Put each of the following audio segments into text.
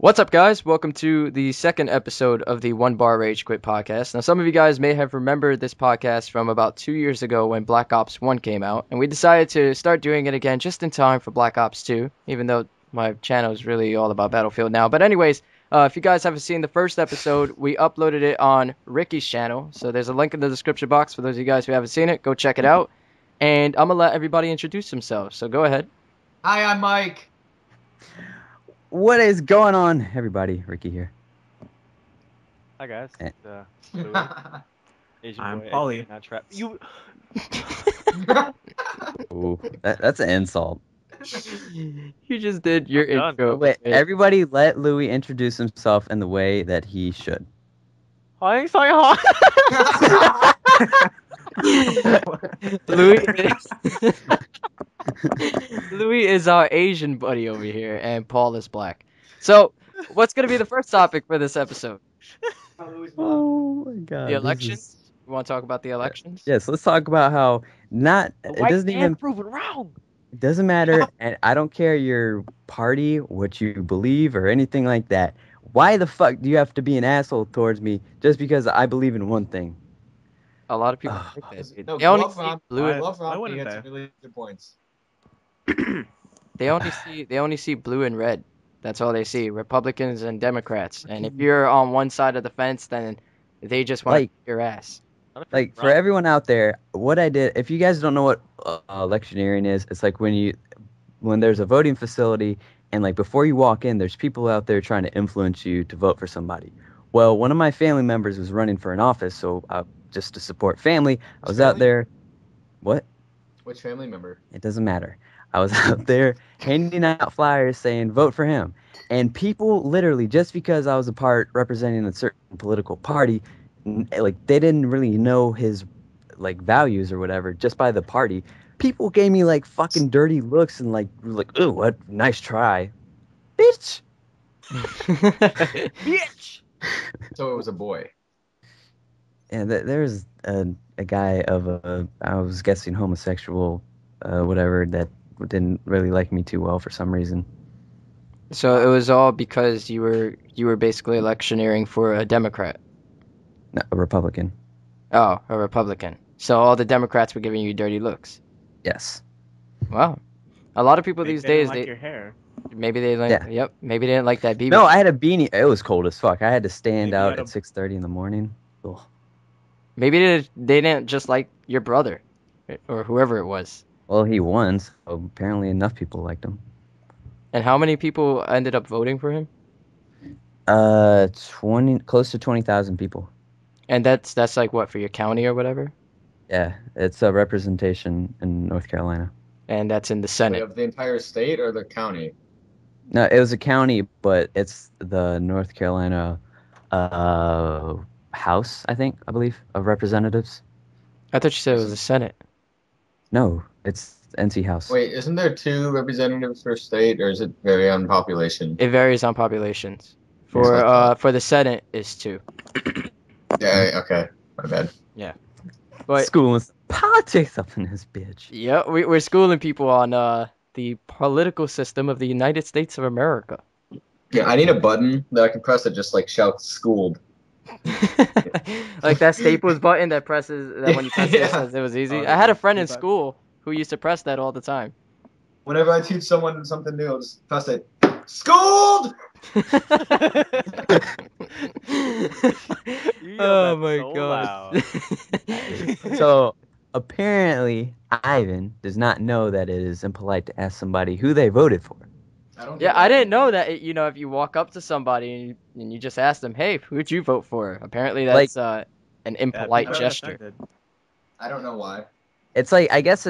What's up, guys? Welcome to the second episode of the One Bar Rage Quit podcast. Now, some of you guys may have remembered this podcast from about 2 years ago when Black Ops 1 came out, and we decided to start doing it again just in time for Black Ops 2, even though my channel is really all about Battlefield now. But anyways, if you guys haven't seen the first episode, we uploaded it on Ricky's channel, so there's a link in the description box for those of you guys who haven't seen it. Go check it out, and I'm going to let everybody introduce themselves, so go ahead. Hi, I'm Mike. What is going on, everybody? Ricky here. Hi guys. Asian I'm boy, Paulie. Not trap. You. Ooh, that's an insult. You just did your I'm done. intro. Wait, everybody let Louis introduce himself in the way that he should. Hi, sorry, hi. Louis is our Asian buddy over here, and Paul is black. So, what's going to be the first topic for this episode? Oh my god. The elections? You want to talk about the elections? Yes, let's talk about how it doesn't proven wrong. it doesn't matter, and I don't care your party, what you believe, or anything like that. Why the fuck do you have to be an asshole towards me just because I believe in one thing? A lot of people Ugh. think that. Dude. No, They only Glove see Romp- blue. and- Glove Romp, wouldn't he had they? some really good points. They only see blue and red. That's all they see. Republicans and Democrats. And if you're on one side of the fence, then they just want to Like- kick your ass. Like, for everyone out there, what I did, if you guys don't know what electioneering is, it's like when there's a voting facility and like before you walk in, there's people out there trying to influence you to vote for somebody. Well, one of my family members was running for an office, so just to support family, I was out there. What? Which family member? It doesn't matter. I was out there handing out flyers saying, vote for him. And people literally, just because I was a part representing a certain political party, like they didn't really know his like values or whatever, just by the party. People gave me like fucking dirty looks and like, ooh, what nice try. Bitch. Bitch! So it was a boy. And there's a guy of I was guessing homosexual, whatever, that didn't really like me too well for some reason. So it was all because you were basically electioneering for a Democrat. No, a Republican. Oh, a Republican. So all the Democrats were giving you dirty looks. Yes. Wow. A lot of people They these didn't days, like your hair. maybe they like, Yeah. yep, maybe they didn't like that BB. No, I had a beanie. It was cold as fuck. I had to stand Maybe you out had at 6:30 in the morning. Ugh. Maybe they didn't just like your brother, or whoever it was. Well, he won, so apparently enough people liked him. And how many people ended up voting for him? close to 20,000 people. And that's like what, for your county or whatever? Yeah, it's a representation in North Carolina. And that's in the Wait, Senate. of the entire state or the county? No, it was a county, but it's the North Carolina House, I believe, of Representatives. I thought you said it was the Senate. No, it's NC House. Wait, isn't there 2 representatives per state, or is it vary on population? It varies on populations. Yes, I thought. For the Senate is 2. Yeah, okay. My bad. But School and politics up in this bitch. yeah, we're schooling people on the political system of the United States of America. Yeah, I need a button that I can press that just like shouts "schooled." Like that Staples button that when you press it, it Yeah. says it was easy. Oh, I had a friend in feedback. school who used to press that all the time. Whenever I teach someone something new, I'll just press it. Schooled! You yelled Oh that my so god. loud. So apparently, Ivan does not know that it is impolite to ask somebody who they voted for. I don't. Yeah, get I that. didn't know that. If you walk up to somebody and you just ask them, "Hey, who'd you vote for?" Apparently, that's an Yeah, impolite people are gesture. offended. I don't know why. It's like, I guess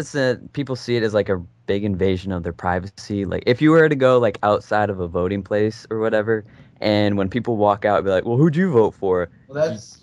people see it as like a big invasion of their privacy. Like if you were to go like outside of a voting place or whatever, and when people walk out, be like, "Well, who'd you vote for?" Well, that's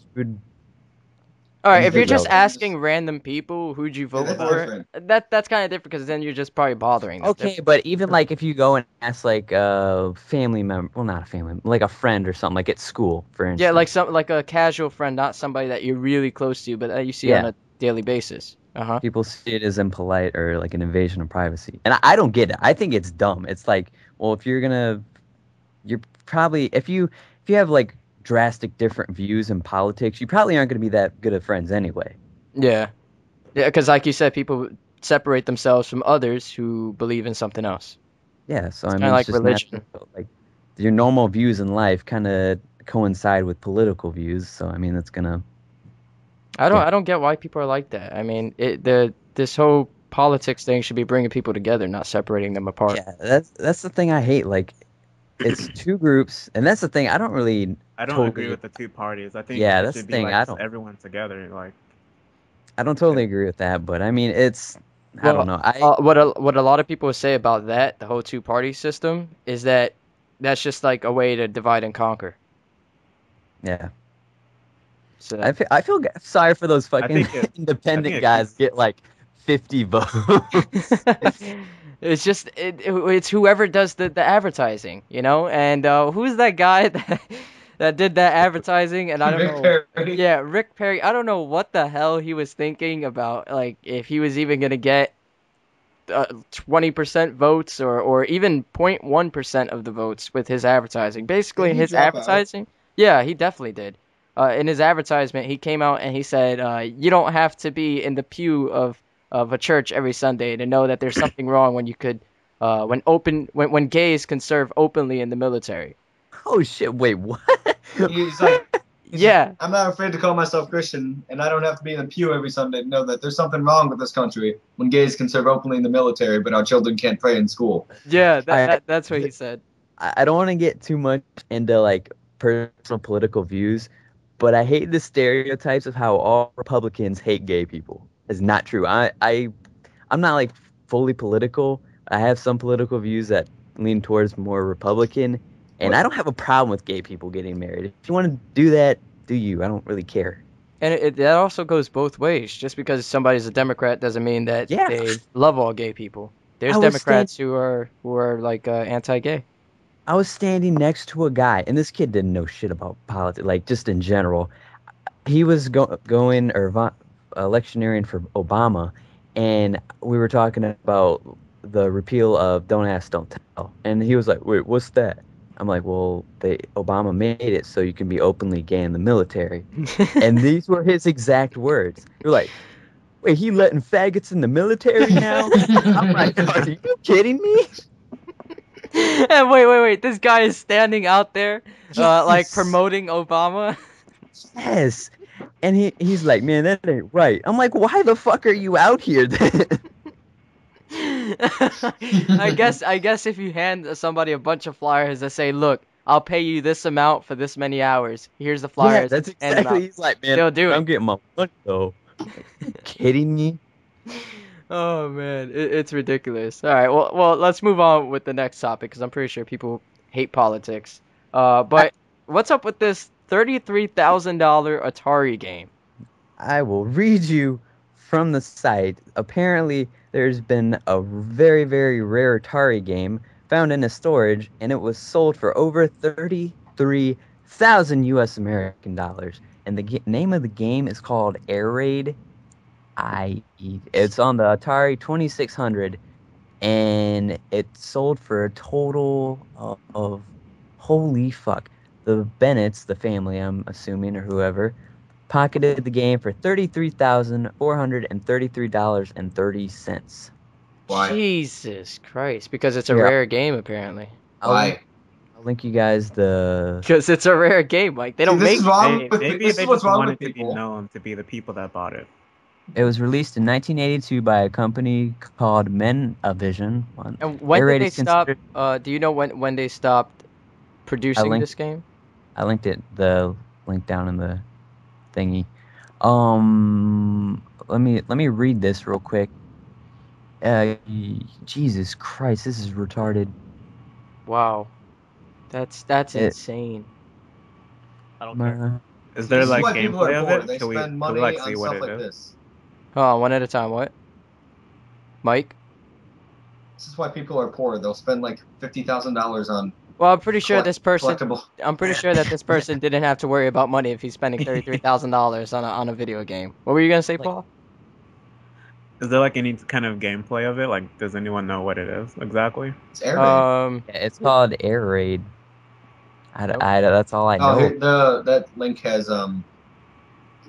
All right, These if you're are just relevant. asking random people who'd you vote that's for, different. that's kind of different because then you're just probably bothering them. Okay, but even like if you go and ask like a family member, well, not a family, like a friend or something, like at school, for instance. Yeah, like a casual friend, not somebody that you're really close to, but that you see on Yeah. a daily basis. People see it as impolite or like an invasion of privacy, and I don't get it. I think it's dumb. It's like, well, if you're probably if you have like drastic different views in politics, you probably aren't going to be that good of friends anyway. Yeah. Yeah, because like you said, people separate themselves from others who believe in something else. Yeah, so It's I kind of mean, it's like just religion. natural. Like your normal views in life kind of coincide with political views. So I mean, that's gonna. Yeah, I don't get why people are like that. I mean, this whole politics thing should be bringing people together, not separating them apart. yeah. That's the thing I hate. Like it's two groups, and that's the thing I don't really I don't agree totally. with the two parties. I think Yeah, it that's the should be thing like I just don't. everyone together. Like, I don't totally agree with that, but I mean, it's. I don't Well, know. I what a lot of people say about that, the whole two party system, is that that's just like a way to divide and conquer. yeah. So I feel sorry for those I fucking think it, I think independent it guys keeps. get like 50 votes. it's just it's whoever does the advertising, you know? And who's that guy that did that advertising? And I don't Rick know. Perry. Yeah, Rick Perry. I don't know what the hell he was thinking about, like if he was even gonna get 20% votes or even 0.1% of the votes with his advertising. Basically, Didn't he his drop out? advertising, yeah, he definitely did. In his advertisement, he came out and he said, "You don't have to be in the pew of a church every Sunday to know that there's something wrong when you could, when gays can serve openly in the military." Oh shit! Wait, what? He's like, Yeah, I'm not afraid to call myself Christian, and I don't have to be in the pew every Sunday to know that there's something wrong with this country when gays can serve openly in the military, but our children can't pray in school. yeah, I that's what he said. I don't want to get too much into like personal political views, but I hate the stereotypes of how all Republicans hate gay people. It's not true. I'm not like fully political. I have some political views that lean towards more Republican, and I What? don't have a problem with gay people getting married. If you want to do that, do you. I don't really care. And that also goes both ways. Just because somebody's a Democrat doesn't mean that Yeah, they love all gay people. There's I was stand Democrats who are like anti-gay. I was standing next to a guy, and this kid didn't know shit about politics, like just in general. He was going or electioneering for Obama, and we were talking about the repeal of Don't Ask, Don't Tell, and he was like, "Wait, what's that?" I'm like, "Well, Obama made it so you can be openly gay in the military," and these were his exact words. You're like, "Wait, he letting faggots in the military now?" I'm like, "Are you kidding me?" And wait! This guy is standing out there, like Yes, promoting Obama. yes. And he's like, "Man, that ain't right." I'm like, "Why the fuck are you out here then?" I guess if you hand somebody a bunch of flyers that say, "Look, I'll pay you this amount for this many hours. Here's the Yeah, flyers," that's hand them exactly. out. He's like, "Man, They'll do I'm it. getting my money though." You kidding me? Oh man, it's ridiculous. All right, well, let's move on with the next topic because I'm pretty sure people hate politics. I, But what's up with this $33,000 Atari game? I will read you from the site. Apparently, there's been a very, very rare Atari game found in a storage, and it was sold for over 33,000 U.S. American dollars. And the name of the game is called Air Raid. It's on the Atari 2600, and it sold for a total of holy fuck. The Bennetts, the family, I'm assuming, or whoever, pocketed the game for $33,433.30. Why? Jesus Christ, because it's a Here, rare game apparently. I'll link, Why? I'll link you guys the. Because it's a rare game, like they See, don't this is make wrong games. with Maybe this they is what's just wrong wanted with to be people. known to be the people that bought it. It was released in 1982 by a company called Menavision. And when Air did Raid they is stop? considered. Do you know when they stopped I producing linked. this game? I linked it. The link down in the thingy. Let me read this real quick. Jesus Christ, this is retarded. Wow, that's It, insane. I don't care. my, Is See, there this is like why people are gameplay of poor. it? They spend Could we money like on see what stuff it like is? this. Hold on, one at a time. What, Mike? This is why people are poor. They'll spend like $50,000 on Well, I'm pretty sure this person. collectible. I'm pretty sure that this person didn't have to worry about money if he's spending $33,000 on a video game. What were you gonna say, like, Paul? Is there like any kind of gameplay of it? Like, does anyone know what it is exactly? It's air raid. Um, it's called Air Raid. Nope. That's all I Oh, know. here, that link has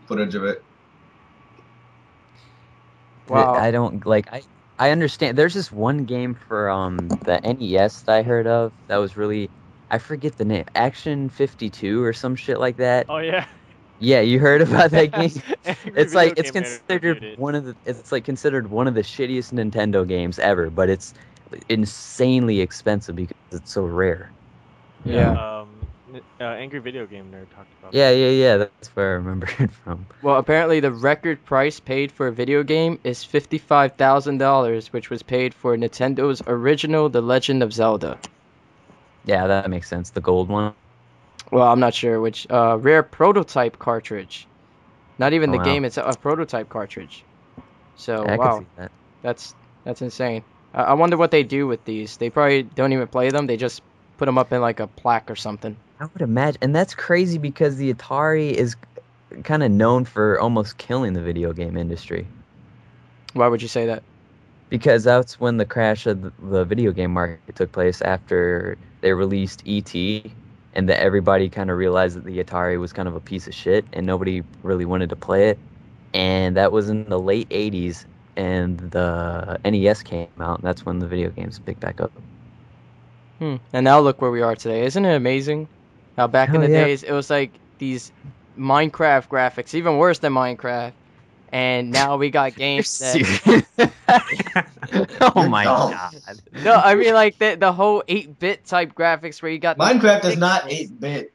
footage of it. Wow. I don't like. I understand. There's this one game for the NES that I heard of that was really, I forget the name, Action 52 or some shit like that. Oh yeah. Yeah, you heard about that game? Every It's like video game nerd reviewed it. it's like considered one of the shittiest Nintendo games ever, but it's insanely expensive because it's so rare. Yeah. Angry Video Game Nerd talked about Yeah, that. yeah, yeah. That's where I remember it from. Well, apparently the record price paid for a video game is $55,000, which was paid for Nintendo's original The Legend of Zelda. Yeah, that makes sense. The gold one. Well, I'm not sure which rare prototype cartridge. Not even Oh the wow, game, it's a prototype cartridge. So, yeah, I could wow, see that. that's insane. I wonder what they do with these. They probably don't even play them. They just put them up in like a plaque or something. I would imagine, and that's crazy because the Atari is kind of known for almost killing the video game industry. Why would you say that? Because that's when the crash of the video game market took place after they released E.T. and that everybody kind of realized that the Atari was kind of a piece of shit and nobody really wanted to play it. And that was in the late 80s and the NES came out and that's when the video games picked back up. And now look where we are today. Isn't it amazing? How back in Hell the yeah. days it was like these Minecraft graphics, even worse than Minecraft. And now we got You're games that serious? Oh You're my dumb. god. no, I mean like the whole 8-bit type graphics where you got these Minecraft is not pixels. 8-bit.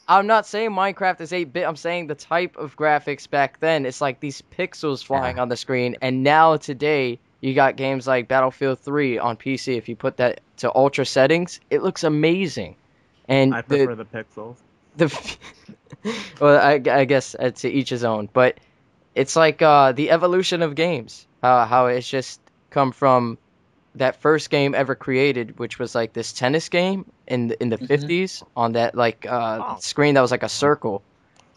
I'm not saying Minecraft is 8-bit. I'm saying the type of graphics back then. It's like these pixels flying Yeah. on the screen. And now today, you got games like Battlefield 3 on PC. If you put that to ultra settings, it looks amazing. And I prefer the pixels. the well, I guess to each his own. But it's like the evolution of games. How it's just come from that first game ever created, which was like this tennis game in the Mhm. 50s on that like Oh. screen that was like a circle.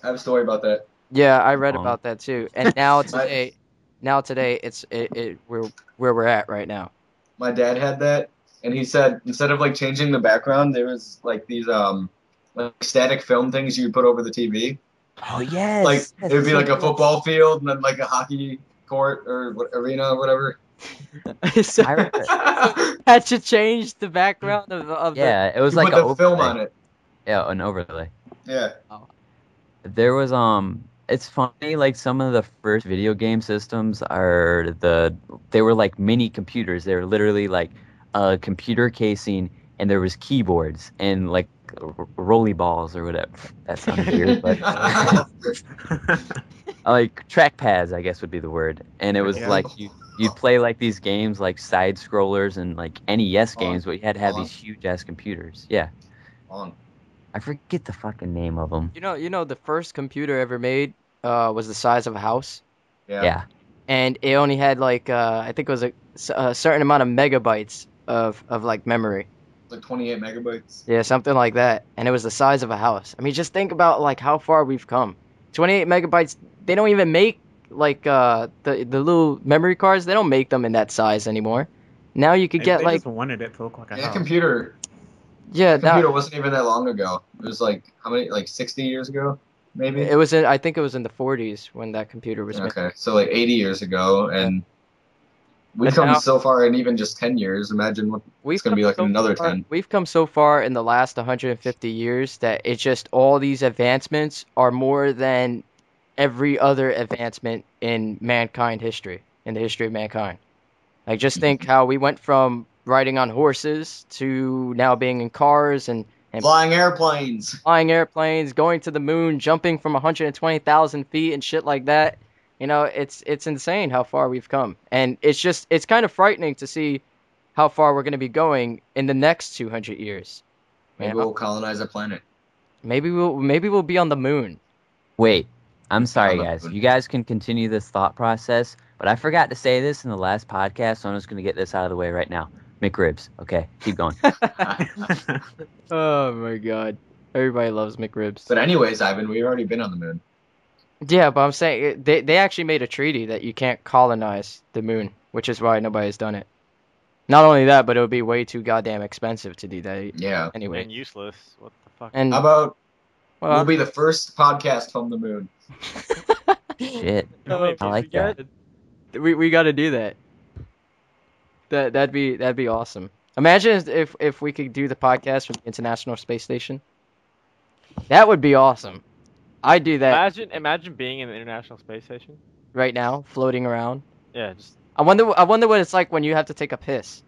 I have a story about that. Yeah, I read Um, about that too. And now My today we're where we're at right now. my dad had that, and he said instead of like changing the background, there was like these like static film things you would put over the TV. Oh yes. Like yes, it would be so like a cool. football field and then like a hockey court or arena or whatever. So I remember. had to change the background of the. Yeah, it was You like put an the film overlay. on it. Yeah, an overlay. Yeah. There was it's funny like some of the first video game systems they were like mini computers. They were literally like a computer casing and there was keyboards and like rolly balls or whatever. That sounded weird, but like trackpads I guess would be the word. And it was Yeah. like you'd play like these games like side scrollers and like NES On. games, but you had to have On. these huge ass computers. Yeah. On. I forget the fucking name of them. You know the first computer ever made was the size of a house, Yeah. Yeah. and it only had like I think it was a certain amount of megabytes of like memory. Like 28 megabytes. Yeah, something like that. And it was the size of a house. I mean, just think about like how far we've come. 28 megabytes. They don't even make like the little memory cards. They don't make them in that size anymore. Now you could Maybe get they like just wanted it to look like a Yeah, house. computer. yeah. Computer Now wasn't even that long ago. It was like how many? Like 60 years ago, maybe. it was in. I think it was in the 40s when that computer was made. Okay, so like 80 years ago, and we've And come now so far in even just 10 years. Imagine what it's we've gonna come be like so in another far. 10. We've come so far in the last 150 years that it's just all these advancements are more than every other advancement in mankind history, in the history of mankind. Like, just think how we went from riding on horses to now being in cars and Flying airplanes. flying airplanes, going to the moon, jumping from 120,000 feet and shit like that. You know, it's insane how far we've come, and it's kind of frightening to see how far we're going to be going in the next 200 years. You Maybe know? we'll colonize a planet. Maybe we'll be on the moon. Wait, I'm sorry, the guys. moon. You guys can continue this thought process, but I forgot to say this in the last podcast, so I'm just going to get this out of the way right now. McRibs. Okay, keep going. Oh my god. Everybody loves McRibs. But anyways, Ivan, we've already been on the moon. Yeah, but I'm saying they actually made a treaty that you can't colonize the moon, which is why nobody's done it. Not only that, but it would be way too goddamn expensive to do that Yeah. anyway. And useless. What the Fuck. And How about we'll well, be the first podcast from the moon? Shit. How many I views like we get? that. we got to do that. That'd be awesome. Imagine if we could do the podcast from the International Space Station. That would be awesome. I'd do that Imagine being in the International Space Station. right now, floating around. Yeah, just. I wonder what it's like when you have to take a piss.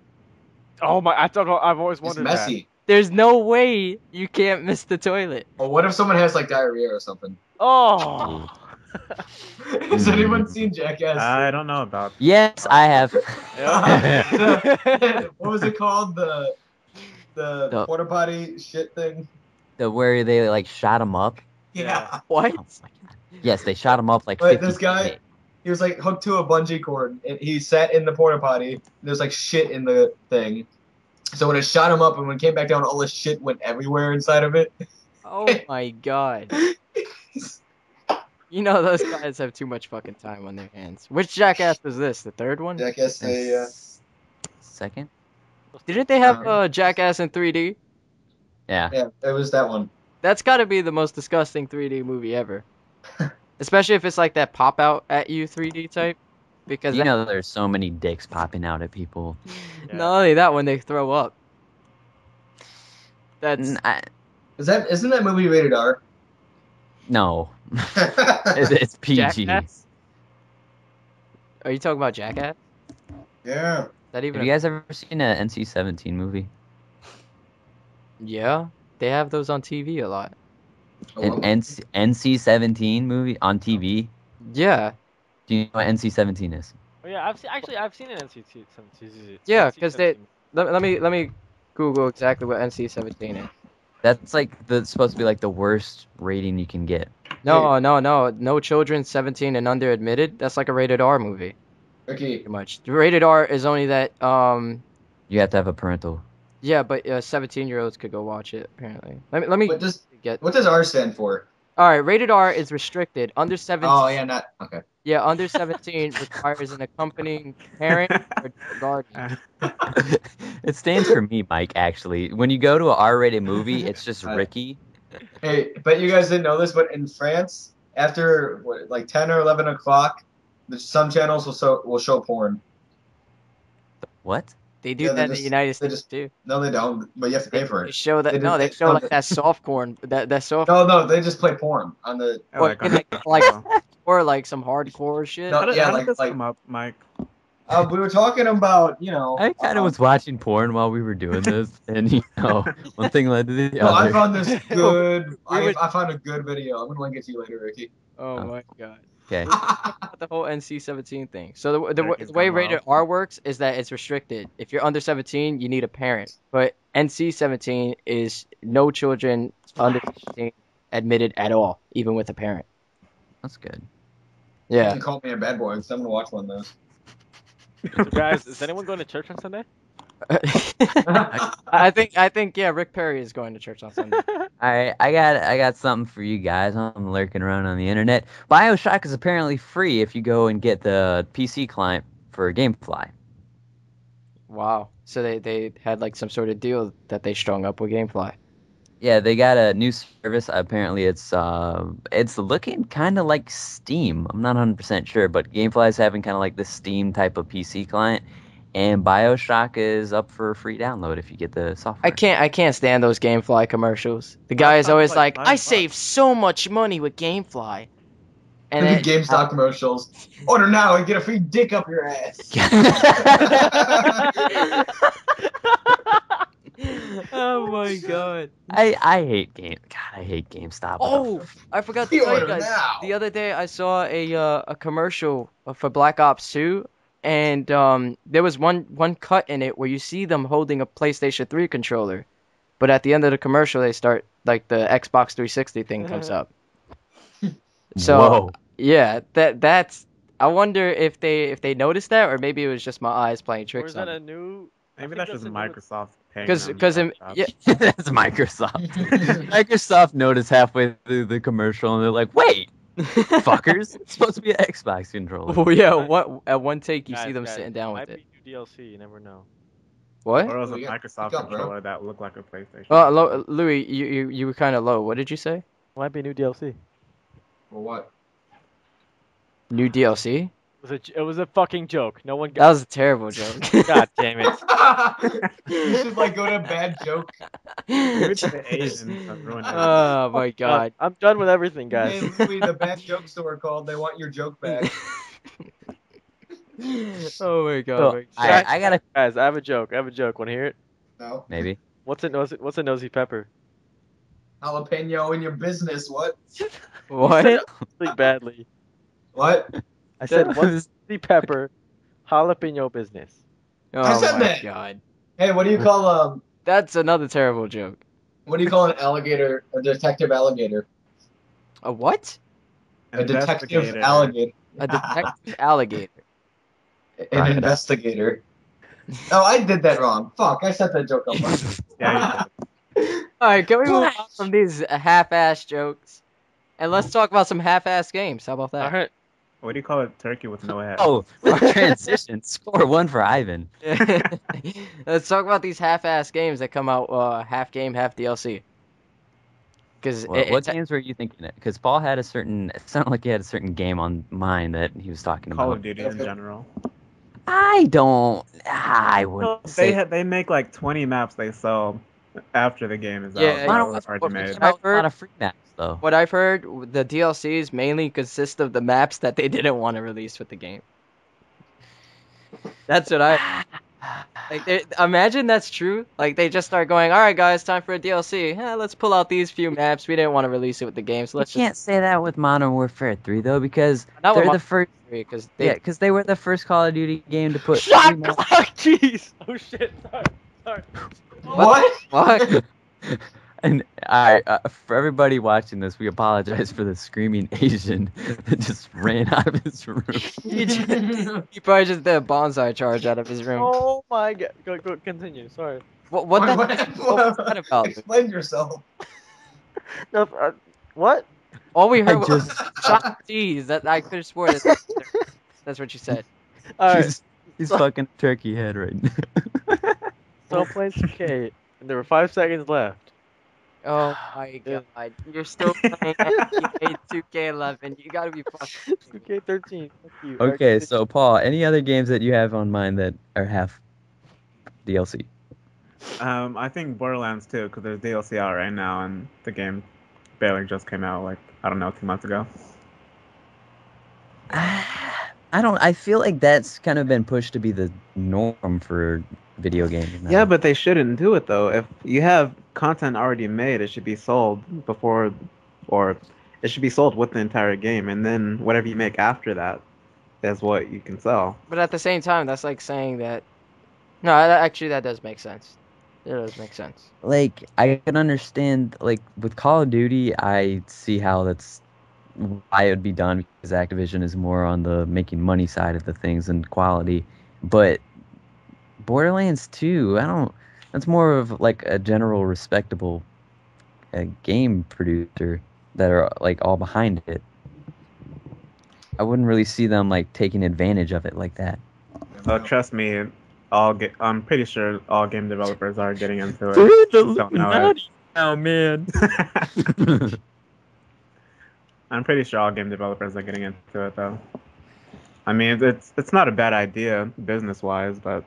Oh my! I've always It's wondered messy. There's no way you can't miss the toilet. Or what if someone has like diarrhea or something? that. Oh. Has anyone seen Jackass? I don't know about. Yes, I have. What was it called? The The- porta potty shit thing? Where they like shot him up. Yeah. What? Oh my god. Yes, they shot him up like But 50 this guy, feet. he was like hooked to a bungee cord, and he sat in the porta potty. And there's like shit in the thing. So when it shot him up, and when it came back down, all the shit went everywhere inside of it. Oh my god. You know those guys have too much fucking time on their hands. Which Jackass was this? The third one? Jackass, they, Second? Didn't they have Jackass in 3D? Yeah. yeah, it was that one. That's got to be the most disgusting 3D movie ever. Especially if it's like that pop out at you 3D type. Because You know there's so many dicks popping out at people. Yeah. not only that, when they throw up. That's Isn't that movie rated R? No. It's PG. Jackass? Are you talking about Jackass? Yeah. Is that even? Have you guys ever seen an NC-17 movie? Yeah, they have those on TV a lot. An NC-17 movie on TV? Yeah, Do you know what NC-17 is? Oh yeah, I've seen an NCT. yeah, because let me Google exactly what NC-17 is. That's like supposed to be like the worst rating you can get. No children 17 and under admitted. That's like a rated R movie, Ricky, pretty much. The rated R is only that You have to have a parental. yeah, but 17-year-olds could go watch it apparently. Let me what does get. R stand for? All right, rated R is restricted. Under 17. Oh yeah, not okay. Yeah, under 17 requires an accompanying parent or guardian. It stands for me, Mike, actually. When you go to an R-rated movie, it's just Ricky. Hey, but you guys didn't know this, but in France, after like 10 or 11 o'clock, some channels will show porn. What? They do Yeah, that in the United States too. No, they don't, but you have to pay for They it. show that. They do- No, they they- show no, like that soft corn. That soft. No, they just play porn on the. I like Or, on- like oh. or like some hardcore shit. No, How did, yeah, how like- did this like- come up, Mike? We were talking about, I kind of was watching porn while we were doing this, and one thing led to the Well, I other. found this good. We would- I found a good video. I'm gonna link it to you later, Ricky. Oh Oh. my god. Okay. The whole NC-17 thing. So the Rick is way gone rated R works is that it's restricted. If you're under 17, you need a parent. But NC-17 is no children under 17 admitted at all, even with a parent. That's good. You Yeah. can call me a bad boy because I'm gonna watch one of those. So guys, is anyone going to church on Sunday? I think yeah, Rick Perry is going to church on Sunday. Alright, I got something for you guys. I'm lurking around on the internet. BioShock is apparently free if you go and get the PC client for GameFly. Wow. So they had like some sort of deal that they strung up with GameFly. Yeah, they got a new service. Apparently, it's looking kind of like Steam. I'm not 100% sure, but GameFly is having kind of like the Steam type of PC client, and BioShock is up for a free download if you get the software. I can't stand those GameFly commercials. The guy is sounds always like like, I $9. saved so much money with GameFly. And And GameStop commercials. Order now and get a free dick up your ass. Oh my god. I hate I hate GameStop. Oh, I forgot to tell you Order guys. now. The other day I saw a commercial for Black Ops 2, and there was one cut in it where you see them holding a PlayStation 3 controller, but at the end of the commercial they start like the Xbox 360 thing comes up. So Whoa. yeah, that's. I wonder if they noticed that, or maybe it was just my eyes playing Or tricks is on that me. a new? Maybe I that's think just that's Microsoft paying. Because them because laptops. yeah. That's Microsoft. Microsoft noticed halfway through the commercial, and they're like, "Wait, fuckers! It's supposed to be an Xbox controller." Oh yeah, what at one take you Guys, see them guys, sitting down might with it. be new DLC. You never know. What? Or it was a Louis, Microsoft pick up, bro. controller that looked like a PlayStation. Louis, you were kind of low. What did you say? Might be new DLC. For what? New DLC? It was a fucking joke. No one That got. was a terrible joke. God damn it. You should like go to a bad joke. Give it to the Asians that ruined it. Oh my god. I'm done with everything, guys. Hey Louis, the bad joke store called. They want your joke back. Oh my god. So, my I, god. I gotta Guys, I have a joke. Want to hear it? No. maybe. What's a nosy pepper? Jalapeno in your business. What? What? Really badly. What? I said, That what's was- nosy pepper? Jalapeno business. Oh said my that. god. Hey, what do you call That's another terrible joke. what do you call an alligator? A detective alligator. A what? A detective Investigator. alligator. A detective alligator. An Crocodile. investigator. Oh, I did that wrong. Fuck, I set that joke up wrong. Yeah, Alright, can we move on from these half-ass jokes? And let's talk about some half-ass games. How about All that? right. what do you call a turkey with no head? Oh, transition. Score 1 for Ivan. Let's talk about these half-ass games that come out half game, half DLC. Because What games were you thinking? Because Paul had a certain. It sounded like he had a certain game on mind that he was talking Call about. of Duty in general. I don't. I wouldn't say. They make like 20 maps they sell after the game is Yeah, out. yeah. That Modern was Warfare already what- made. came out with a I've lot of free maps though. what I've heard, the DLCs mainly consist of the maps that they didn't want to release with the game. That's what I like. Imagine that's true. Like they just start going, "All right, guys, time for a DLC. Let's pull out these few maps. We didn't want to release it with the game, so You let's can't say that with Modern Warfare 3 though, because not with they're the first. because Yeah, because they were the first Call of Duty game to put. free Shot maps- clock! Jeez! Oh shit! Sorry. What? Fuck. And for everybody watching this, we apologize for the screaming Asian that just ran out of his room. he probably just did a bonsai charge out of his room. Oh my god. Go, continue. Sorry. What What was that about? Explain yourself. No, what? All we heard I was just- shot cheese. That I could have swore that's what you said. Alright. He's fucking turkey head right now. So playing 2K, and there were 5 seconds left. Oh my Yeah. god. You're still playing NBA 2K11. You gotta be fucking. 2K13. Fuck you. Okay, so Paul, any other games that you have on mind that are half DLC? I think Borderlands 2, because there's DLC out right now, and the game barely just came out, like, I don't know, 2 months ago. I feel like that's kind of been pushed to be the norm for video games now. Yeah, but they shouldn't do it, though. If you have content already made, it should be sold before, or it should be sold with the entire game, and then whatever you make after that is what you can sell. But at the same time, that's like saying that. No, actually, that does make sense. It does make sense. Like, I can understand, like, with Call of Duty, I see how that's why it would be done, because Activision is more on the making money side of the things and quality. But Borderlands 2, that's more of, like, a general respectable game producer that are, like, all behind it. I wouldn't really see them, like, taking advantage of it like that. Trust me, I'm pretty sure all game developers are getting into it. Don't know it. Oh, man. I'm pretty sure all game developers are getting into it, though. I mean, it's not a bad idea business-wise, but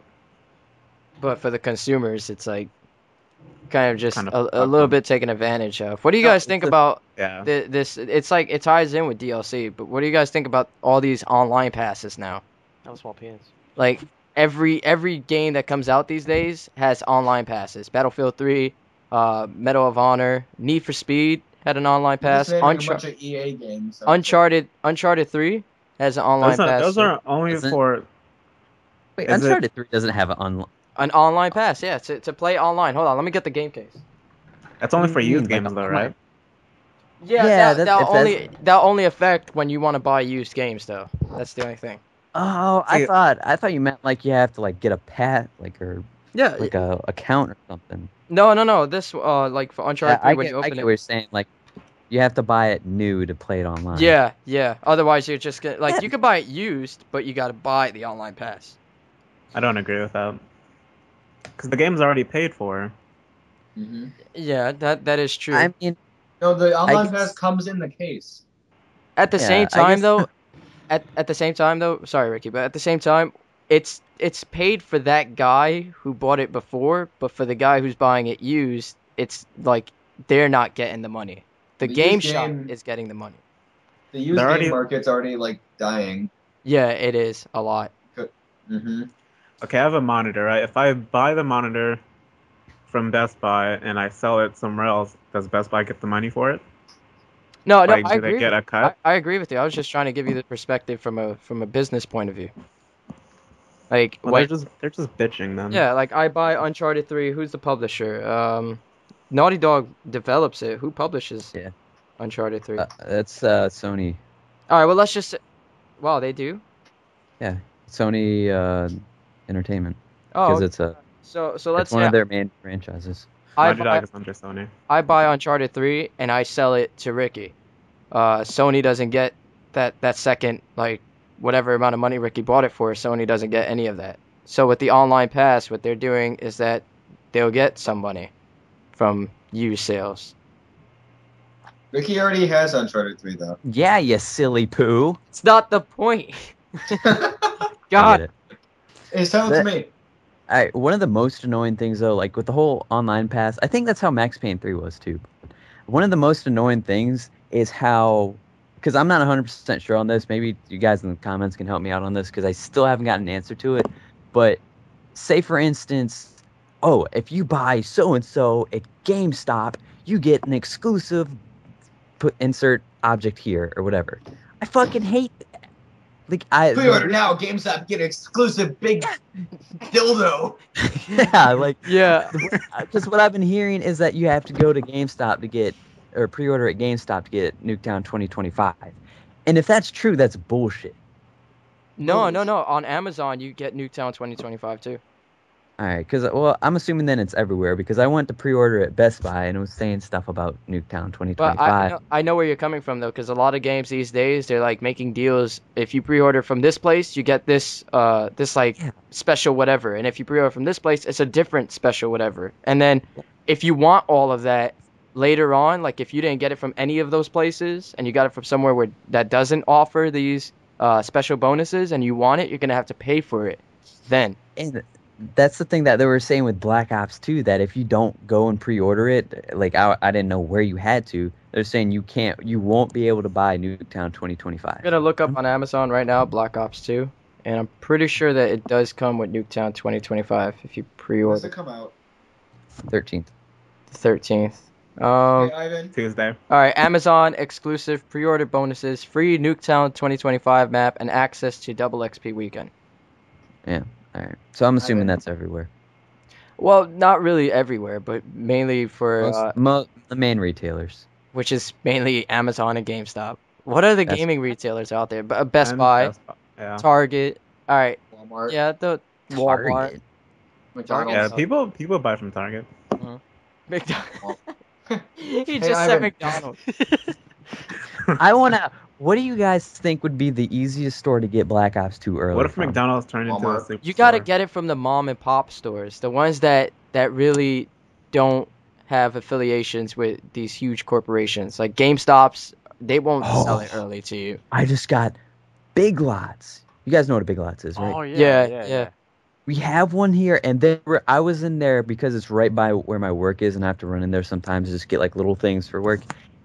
But for the consumers, it's like kind of just Kind of a fucked little up. bit taken advantage of. What do you No, guys it's think a- about yeah. this? It's like it ties in with DLC, but what do you guys think about all these online passes now? That was small penis. Like every game that comes out these days has online passes. Battlefield 3, Medal of Honor, Need for Speed had an online You're just pass. naming a bunch of EA games. so- Uncharted 3 has an online pass. Those are only Isn't it? for. Wait, Is it- Uncharted 3 doesn't have An online pass, yeah, to play online. Hold on, let me get the game case. That's only What for do you used mean, games, like, though, right? Yeah, if that'll only affect when you want to buy used games, though. That's the only thing. Oh, See- I thought you meant like you have to like get a pass, like or Yeah, like a account or something. no. This like for Uncharted 3 I when get, you I open get it. what you're saying. Like you have to buy it new to play it online. Yeah. Otherwise, you're just gonna like you could buy it used, but you gotta buy the online pass. I don't agree with that. Because the game's already paid for. Hmm. Yeah, that is true. I mean, No, the online guess- pass comes in the case. At the Yeah, same I time, guess- though, at the same time, though, sorry, Ricky, but at the same time, it's paid for that guy who bought it before, but for the guy who's buying it used, it's like they're not getting the money. The The game used shop game- is getting the money. The used They're game already- market's already like dying. Yeah, it is a lot. Hmm. Okay, I have a monitor, right? If I buy the monitor from Best Buy and I sell it somewhere else, does Best Buy get the money for it? No, no, Like, I do they agree. get a cut? I agree with you. I was just trying to give you the perspective from a business point of view. Like Well, when, they're just bitching then. yeah, like I buy Uncharted 3. Who's the publisher? Naughty Dog develops it. Who publishes Yeah. Uncharted 3? That's Sony. All right, well let's just. Wow, they do. Yeah, Sony Entertainment. Oh, Because okay. it's a So let's it's one say of their main franchises. I Naughty buy, Dog is under Sony. I buy Uncharted 3 and I sell it to Ricky. Sony doesn't get that second, like whatever amount of money Ricky bought it for. Sony doesn't get any of that. So with the online pass, what they're doing is that they'll get some money from used sales. Ricky already has Uncharted 3 though. Yeah, you silly poo. It's not the point. I God. get it. It's telling to That- me. One of the most annoying things though, like with the whole online pass, I think that's how Max Payne 3 was too. One of the most annoying things is how, because I'm not 100% sure on this. Maybe you guys in the comments can help me out on this because I still haven't gotten an answer to it. But say for instance, oh, if you buy so and so at GameStop, you get an exclusive insert object here or whatever. I fucking hate that. Like Pre-order now, GameStop, get exclusive big dildo. yeah, like Yeah. because what I've been hearing is that you have to go to GameStop to get or pre-order at GameStop to get Nuketown 2025, and if that's true, that's bullshit. No. Rules. On Amazon, you get Nuketown 2025 too. All right, because well, I'm assuming then it's everywhere because I went to pre-order at Best Buy and it was saying stuff about Nuketown 2025. But I know where you're coming from though, because a lot of games these days they're like making deals. If you pre-order from this place, you get this like Yeah. special whatever, and if you pre-order from this place, it's a different special whatever. And then if you want all of that later on, like if you didn't get it from any of those places and you got it from somewhere where that doesn't offer these special bonuses and you want it, you're gonna have to pay for it then. And that's the thing that they were saying with Black Ops 2, that if you don't go and pre-order it, like I didn't know where you had to. They're saying you won't be able to buy Nuketown 2025. I'm gonna look up on Amazon right now Black Ops 2, and I'm pretty sure that it does come with Nuketown 2025 if you When does pre-order it come out? 13th. the 13th. Hey, Ivan. Tuesday. All right, Amazon exclusive pre-order bonuses, free Nuketown 2025 map, and access to double XP weekend. All right. So I'm assuming Ivan. that's everywhere. Well, not really everywhere, but mainly for The main retailers. which is mainly Amazon and GameStop. What are the That's- gaming retailers out there? Best And Buy, Best Buy. Yeah. Target. All right, Walmart. yeah, the Walmart, Target. McDonald's. Yeah, people buy from Target. McDonald's. He Hey, just said Ivan. McDonald's. What do you guys think would be the easiest store to get Black Ops 2 early What if from? McDonald's turned into a Walmart. superstore? You gotta get it from the mom and pop stores, the ones that really don't have affiliations with these huge corporations. Like GameStops, they won't sell it Oh. early to you. I just got Big Lots. You guys know what a Big Lots is, right? Oh Yeah. We have one here, and I was in there because it's right by where my work is, and I have to run in there sometimes to just get like little things for work.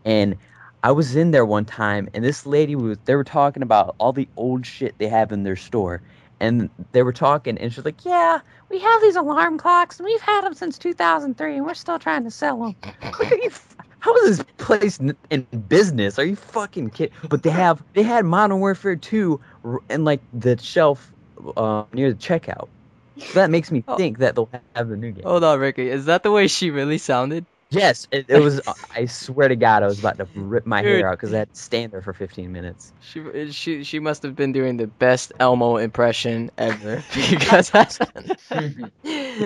And I was in there one time, and this lady they were talking about all the old shit they have in their store, and they were talking, and she's like, "Yeah, we have these alarm clocks, and we've had them since 2003, and we're still trying to sell them." How is this place in business? Are you fucking kidding? But they had Modern Warfare 2 in like the shelf near the checkout. So that makes me Oh. think that they'll have the new game. Hold on, Ricky. Is that the way she really sounded? Yes, it was. I swear to God, I was about to rip my Dude. hair out because I had to stand there for 15 minutes. She must have been doing the best Elmo impression ever because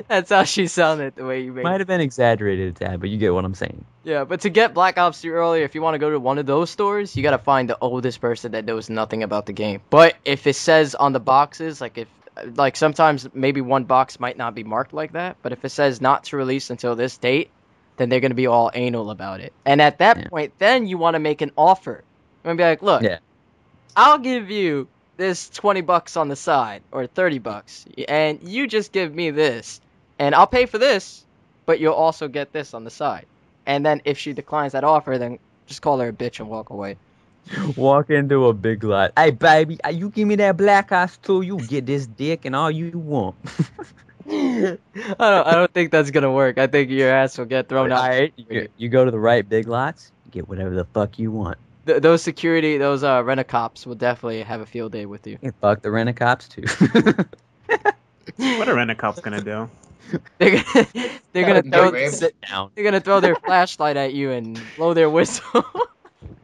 that's how she sounded the way you made. Might have been exaggerated a tad, but you get what I'm saying. Yeah, but to get Black Ops 2 early, if you want to go to one of those stores, you gotta find the oldest person that knows nothing about the game. But if it says on the boxes, like if like sometimes maybe one box might not be marked like that, but if it says not to release until this date, then they're gonna be all anal about it. And at that Yeah. point, then you want to make an offer. I'm gonna be like, look, Yeah. I'll give you this $20 on the side or $30, and you just give me this, and I'll pay for this, but you'll also get this on the side. And then if she declines that offer, then just call her a bitch and walk away. Walk into a big lot. Hey, baby, you give me that Black Ops 2, you get this dick and all you want. I don't think that's gonna work. I think your ass will get thrown out. Alright, you go to the right big lots, you get whatever the fuck you want. Those security, those rent-a-cops will definitely have a field day with you. You fuck the rent-a-cops too. What are rent-a-cops gonna do? They're gonna Get throw raped. Sit down. they're gonna throw their flashlight at you and blow their whistle.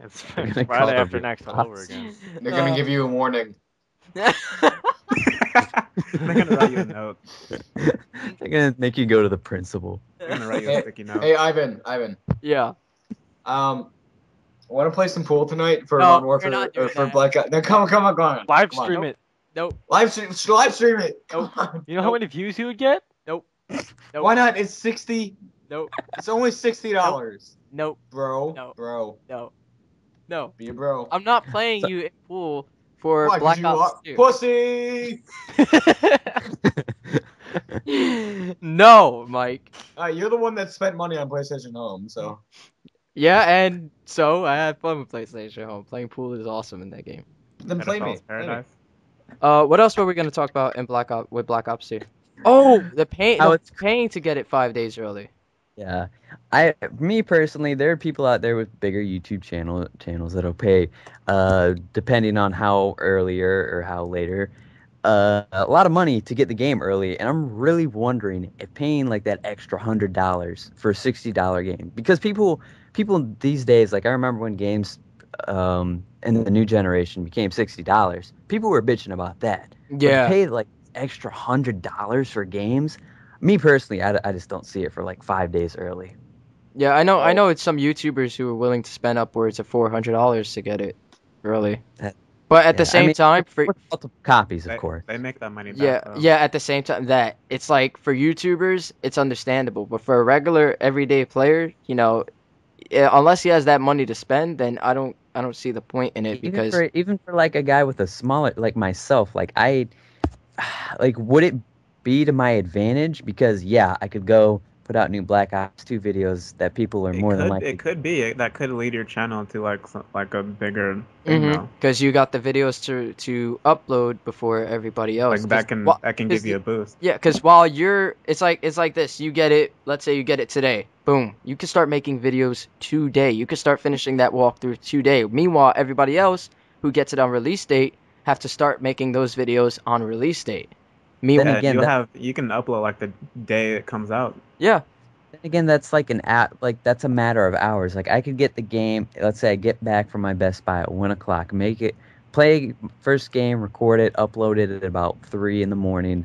It's They're gonna call Friday the after real next all cops. over again. They're gonna give you a warning. They're gonna write you a note. They're gonna make you go to the principal. They're gonna write you a sticky note. Hey, Ivan. Yeah. Want to play some pool tonight for No, Modern we're Warfare not or doing for that. Black Ops? No, come on. Live Come on. stream it. Nope. Live stream it. Come on. You know how many views you would get? Nope. Why not? It's 60. Nope. It's only $60. Nope. Bro. No. Bro. No. Be a bro. I'm not playing So- you in pool for Why? 'Cause Black you Ops are 2. pussy. No, Mike. You're the one that spent money on PlayStation Home, so. Yeah, and so I had fun with PlayStation Home. Playing pool is awesome in that game. Then play me. Pedophile's Paradise. What else were we gonna talk about in Black Ops 2? Oh, How it's- paying to get it 5 days early. Yeah, me personally, there are people out there with bigger YouTube channels that'll pay, depending on how earlier or how later, a lot of money to get the game early, and I'm really wondering if paying like that extra $100 for a $60 game, because people these days, like I remember when games, in the new generation became $60, people were bitching about that. But to Yeah. pay like extra $100 for games. Me personally, I just don't see it for like 5 days early. Yeah, I know. I Oh. know it's some YouTubers who are willing to spend upwards of $400 to get it early. That- But at the Yeah, I same mean, time, for with multiple copies, They, of course. they make that money back. yeah, though. yeah, at the same time that it's like for YouTubers, it's understandable. But for a regular everyday player, unless he has that money to spend, then I don't see the point in it because Even for like a guy with a smaller, like myself, like would it be to my advantage? Because yeah, I could go put out new Black Ops 2 videos that people are more than likely. It could be that could lead your channel to like a bigger thing though. because you got the videos to upload before everybody else. Like that can give you a boost. Yeah, because while it's like this. You get it. Let's say you get it today. Boom. You can start making videos today. You can start finishing that walkthrough today. Meanwhile, everybody else who gets it on release date have to start making those videos on release date. Then Yeah, again, you can upload like the day it comes out. Yeah. Then again, that's like an app. Like that's a matter of hours. Like I could get the game. Let's say I get back from my Best Buy at 1 o'clock, make it, play first game, record it, upload it at about 3 in the morning.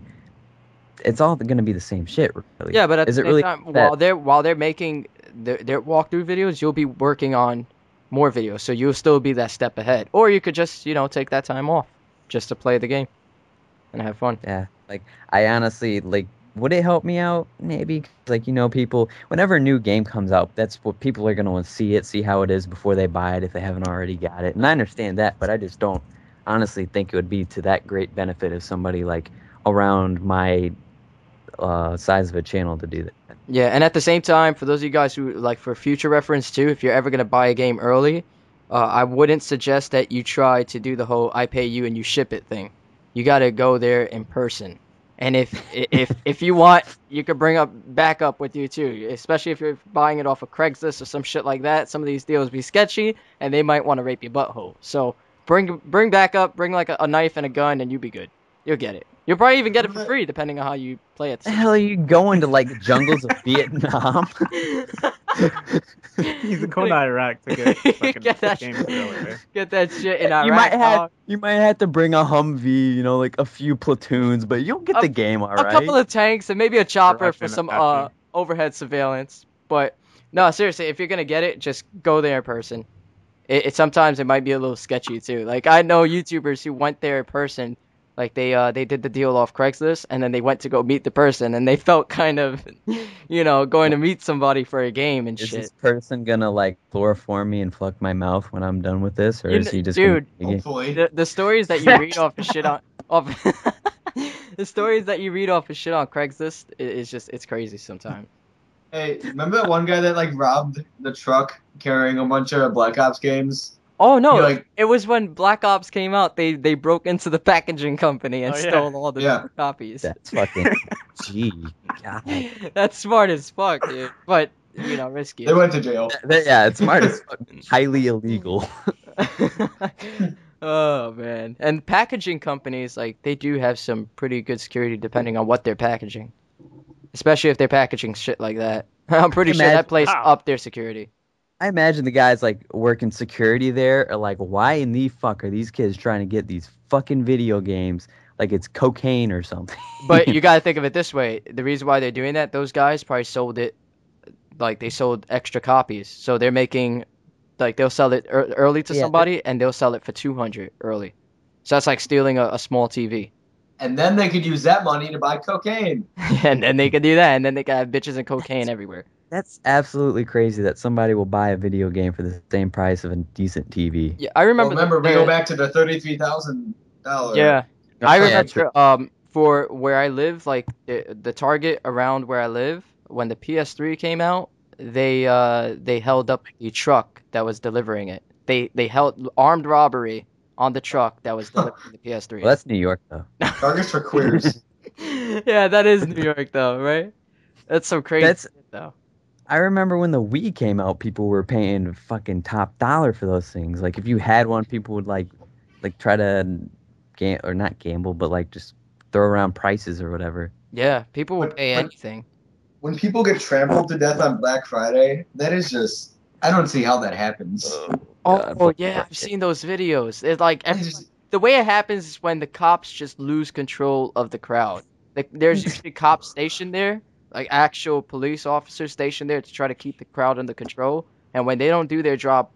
It's all going to be the same shit, really. Yeah, but at Is the it same really time, that- while they're making their walkthrough videos, you'll be working on more videos, so you'll still be that step ahead. Or you could just take that time off just to play the game and have fun. Yeah, like I honestly like. Would it help me out? Maybe. Like people. Whenever a new game comes out, that's what people are gonna want to see how it is before they buy it if they haven't already got it. And I understand that, but I just don't honestly think it would be to that great benefit of somebody like around my size of a channel to do that. Yeah, and at the same time, for those of you guys who like for future reference too, if you're ever gonna buy a game early, I wouldn't suggest that you try to do the whole I pay you and you ship it thing. You gotta go there in person. And if you want, you could bring up backup with you too, especially if you're buying it off of Craigslist or some shit like that. Some of these deals be sketchy, and they might want to rape your butthole. So bring backup, bring like a knife and a gun, and you'll be good. You'll get it. You'll probably even get it for free, depending on how you play it. The hell are you going to like the jungles of Vietnam? He's going to Iraq to get fucking Get that games earlier. Get that shit in Iraq. You might have to bring a Humvee, like a few platoons, but you'll get the game all a right. couple of tanks and maybe a chopper for Russian some Apache. overhead surveillance. But no, seriously, if you're gonna get it, just go there in person. It sometimes it might be a little sketchy too. Like I know YouTubers who went there in person Like they did the deal off Craigslist, and then they went to go meet the person, and they felt kind of, going to meet somebody for a game and Is shit. this person gonna like chloroform me and fuck my mouth when I'm done with this, or is he just Dude, gonna? Hopefully. the stories that you read off of shit on off the stories that you read off of shit on Craigslist is just it's crazy sometimes. Hey, remember that one guy that like robbed the truck carrying a bunch of Black Ops games? Oh no, He, like- it was when Black Ops came out. They broke into the packaging company and Oh, yeah. stole all the Yeah. copies. That's fucking. Gee, God. That's smart as fuck, dude. But risky. They went to jail. Yeah, it's smart as fuck. Highly illegal. Oh man. And packaging companies, like, they do have some pretty good security depending on what they're packaging. Especially if they're packaging shit like that. I'm pretty sure that Imagine- place Wow. upped their security. I imagine the guys like working security there are like, why in the fuck are these kids trying to get these fucking video games like it's cocaine or something? But you gotta think of it this way. The reason why they're doing that, those guys probably sold it, like, they sold extra copies. So they're making, like, they'll sell it early to Yeah. somebody, and they'll sell it for 200 early. So that's like stealing a small TV. And then they could use that money to buy cocaine. And then they could do that, and then they could have bitches and cocaine everywhere. That's absolutely crazy that somebody will buy a video game for the same price of a decent TV. Yeah, I remember. We go back to the $33,000. Yeah, I Yeah, remember. For where I live, like the Target around where I live, when the PS3 came out, they held up the truck that was delivering it. They held armed robbery on the truck that was delivering the PS3. Well, that's New York though. Targets for queers. Yeah, that is New York though, right? That's some crazy That's- shit though. I remember when the Wii came out, people were paying fucking top dollar for those things. Like if you had one, people would like try to not gamble, but like just throw around prices or whatever. Yeah, people will But- pay but- anything. When people get trampled to death on Black Friday, that is just... I don't see how that happens. God, Oh fuck yeah, that I've shit. seen those videos. It's like It's just- the way it happens is when the cops just lose control of the crowd. Like there's usually cops stationed there, like actual police officers stationed there to try to keep the crowd under control. And when they don't do their job